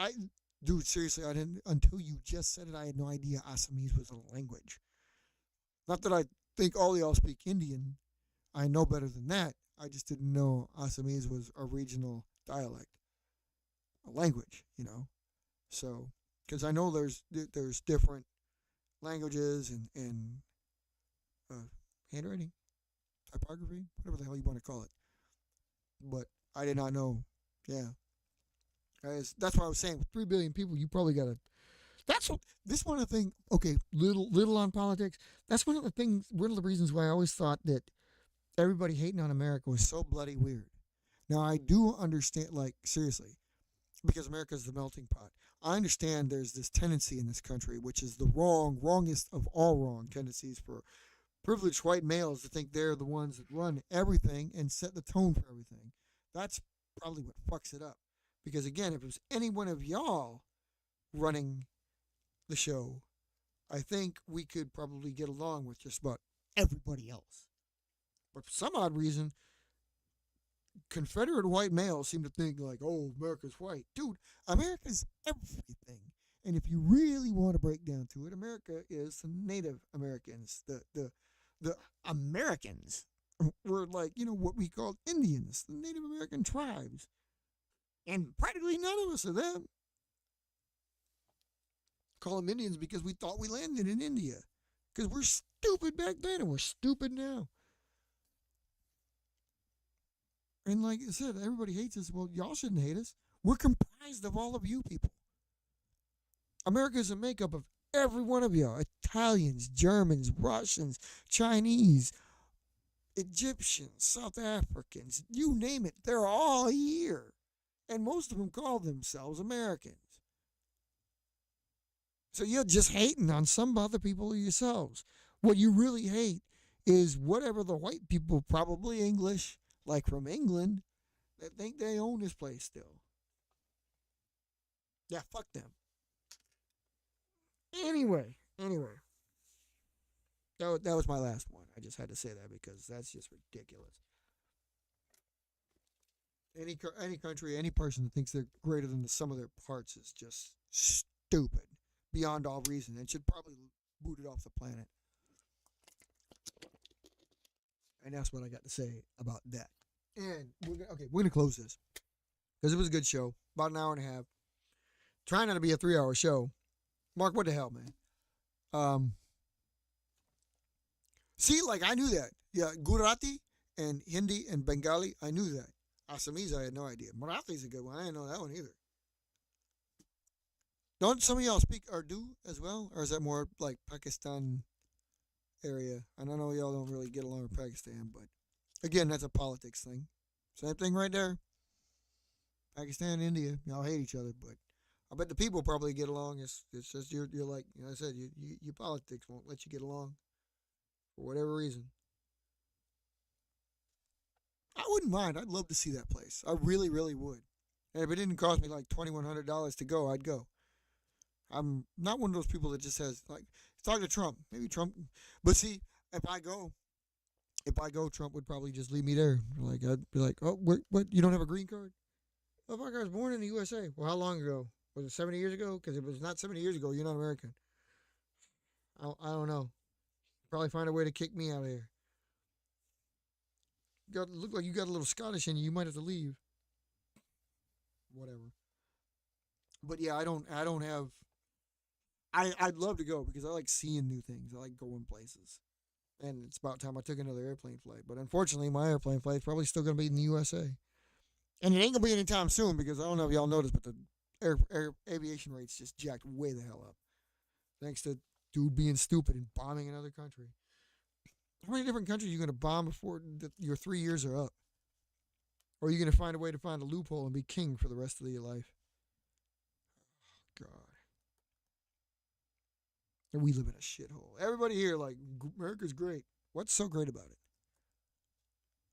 dude, seriously, I didn't until you just said it. I had no idea Assamese was a language. Not that I think all y'all speak Indian. I know better than that. I just didn't know Assamese was a regional dialect, a language. So because I know there's different languages and uh, handwriting, typography, whatever the hell you want to call it. But I did not know. Yeah, that's why I was saying with 3 billion people, you probably got to. That's what this one of the things. Okay, little on politics. That's one of the things. One of the reasons why I always thought that everybody hating on America was so bloody weird. Now I do understand, like seriously, because America is the melting pot. I understand there's this tendency in this country, which is the wrongest of all wrong tendencies for privileged white males to think they're the ones that run everything and set the tone for everything. That's probably what fucks it up. Because again, if it was any one of y'all running the show, I think we could probably get along with just about everybody else. But for some odd reason, Confederate white males seem to think like, oh, America's white. Dude, America's everything. And if you really want to break down to it, America is the Native Americans, the Americans. Were like, what we called Indians, the Native American tribes. And practically none of us are them. Call them Indians because we thought we landed in India. Because we're stupid back then and we're stupid now. And like I said, everybody hates us. Well, y'all shouldn't hate us. We're comprised of all of you people. America is a makeup of every one of y'all. Italians, Germans, Russians, Chinese, Egyptians, South Africans, you name it. They're all here. And most of them call themselves Americans. So you're just hating on some other people yourselves. What you really hate is whatever the white people, probably English, like from England, that think they own this place still. Yeah, fuck them. Anyway, that was my last one. I just had to say that because that's just ridiculous. Any country, any person that thinks they're greater than the sum of their parts is just stupid beyond all reason and should probably boot it off the planet. And that's what I got to say about that. And we're gonna close this because it was a good show, about an hour and a half. Trying not to be a 3 hour show. Mark, what the hell, man? Um, See, like I knew that. Yeah, Gujarati and Hindi and Bengali, I knew that. Assamese, I had no idea. Marathi's a good one. I didn't know that one either. Don't some of y'all speak Urdu as well, or is that more like Pakistan area? And I know y'all don't really get along with Pakistan, but again, that's a politics thing. Same thing right there. Pakistan, India, y'all hate each other, but I bet the people probably get along. It's just you're like I said, your politics won't let you get along for whatever reason. I wouldn't mind. I'd love to see that place. I really, really would. And if it didn't cost me like $2,100 to go, I'd go. I'm not one of those people that just says like talk to Trump. Maybe Trump, but see, if I go, Trump would probably just leave me there. Like I'd be like, oh, what? You don't have a green card? Oh, fuck, I was born in the USA. Well, how long ago? Was it 70 years ago? Because if it was not 70 years ago, you're not American. I don't know. Probably find a way to kick me out of here. You got look like you got a little Scottish in you. You might have to leave. Whatever. But yeah, I don't have. I'd love to go because I like seeing new things. I like going places. And it's about time I took another airplane flight. But unfortunately, my airplane flight is probably still going to be in the USA. And it ain't going to be anytime soon because I don't know if y'all noticed, but the air aviation rates just jacked way the hell up. Thanks to dude being stupid and bombing another country. How many different countries are you going to bomb before your 3 years are up? Or are you going to find a way to find a loophole and be king for the rest of your life? God. And we live in a shithole. Everybody here, like, America's great. What's so great about it?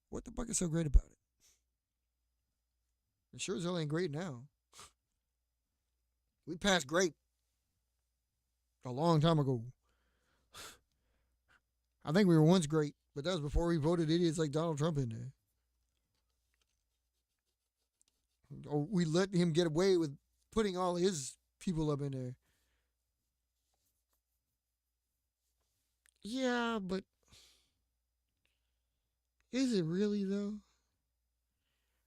What the fuck is so great about it? It sure as hell ain't great now. We passed great a long time ago. I think we were once great, but that was before we voted idiots like Donald Trump in there. Or we let him get away with putting all his people up in there. Yeah, but is it really though?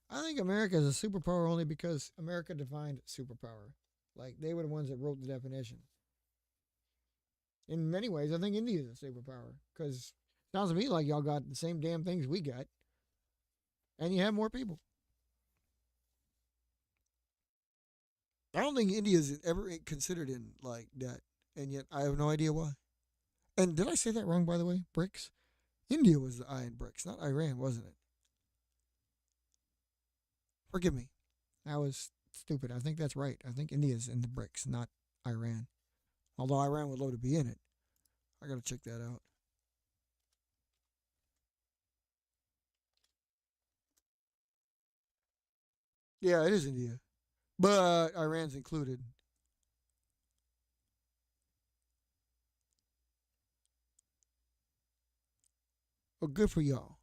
I think America is a superpower only because America defined superpower. Like they were the ones that wrote the definition. In many ways, I think India is a superpower because it sounds to me like y'all got the same damn things we got, and you have more people. I don't think India is ever considered in like that, and yet I have no idea why. And did I say that wrong, by the way? BRICS? India was the I in BRICS, not Iran, wasn't it? Forgive me. I was stupid. I think that's right. I think India's in the BRICS, not Iran. Although Iran would love to be in it. I gotta check that out. Yeah, it is India. But Iran's included. Well, good for y'all.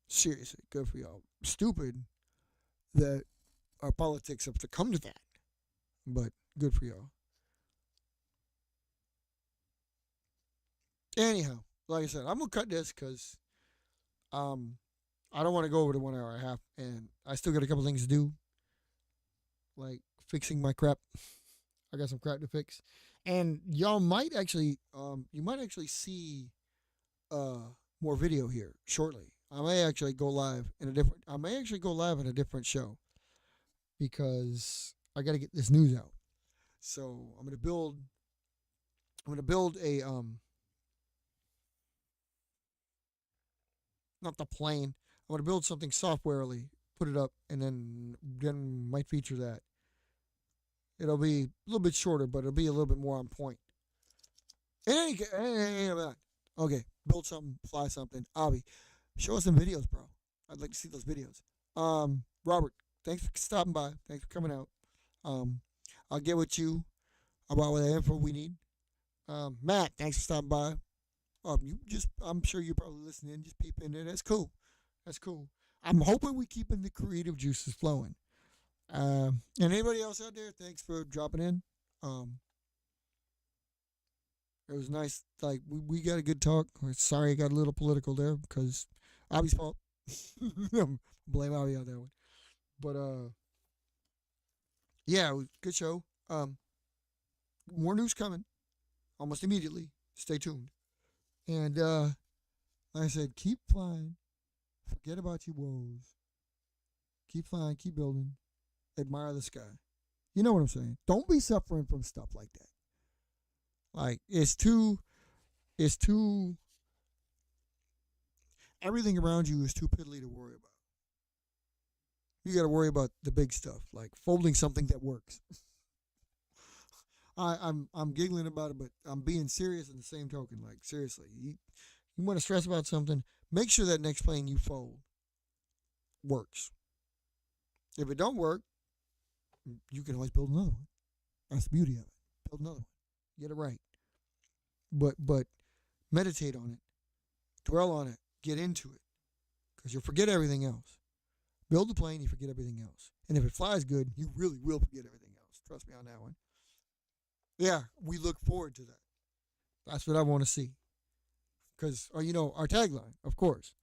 Seriously, good for y'all. Stupid that our politics have to come to that. But good for y'all. Anyhow, like I said, I'm gonna cut this because um I don't want to go over the 1 hour and a half, and I still got a couple things to do, like fixing my crap. I got some crap to fix, and y'all might actually you might actually see uh more video here shortly. I may actually go live in a different. I may actually go live in a different show because I got to get this news out. So I'm gonna build. I'm gonna build a not the plane. I'm gonna build something softwarely, put it up, and then might feature that. It'll be a little bit shorter, but it'll be a little bit more on point. In any case, okay, build something, fly something. Avi, show us some videos, bro. I'd like to see those videos. Robert, thanks for stopping by. Thanks for coming out. Um, I'll get with you about what info we need. Matt, thanks for stopping by. I'm sure you're probably listening. Just peep in there. That's cool. That's cool. I'm hoping we keeping the creative juices flowing. And anybody else out there, thanks for dropping in. Um, it was nice. Like we got a good talk. Sorry, I got a little political there because Abby's fault. Blame Abby on that one. But yeah, it was a good show. More news coming almost immediately. Stay tuned. And like I said, keep flying. Forget about your woes. Keep flying. Keep building. Admire the sky. You know what I'm saying? Don't be suffering from stuff like that. Like it's too everything around you is too piddly to worry about. You got to worry about the big stuff, like folding something that works. I'm giggling about it, but I'm being serious in the same token. Like seriously, you want to stress about something, make sure that next plane you fold works. If it don't work, you can always build another one. That's the beauty of it. Build another one. Get it right. But meditate on it, dwell on it, get into it, because you'll forget everything else. Build the plane, you forget everything else, and if it flies good, you really will forget everything else. Trust me on that one. Yeah, we look forward to that. That's what I want to see. Because, our tagline, of course,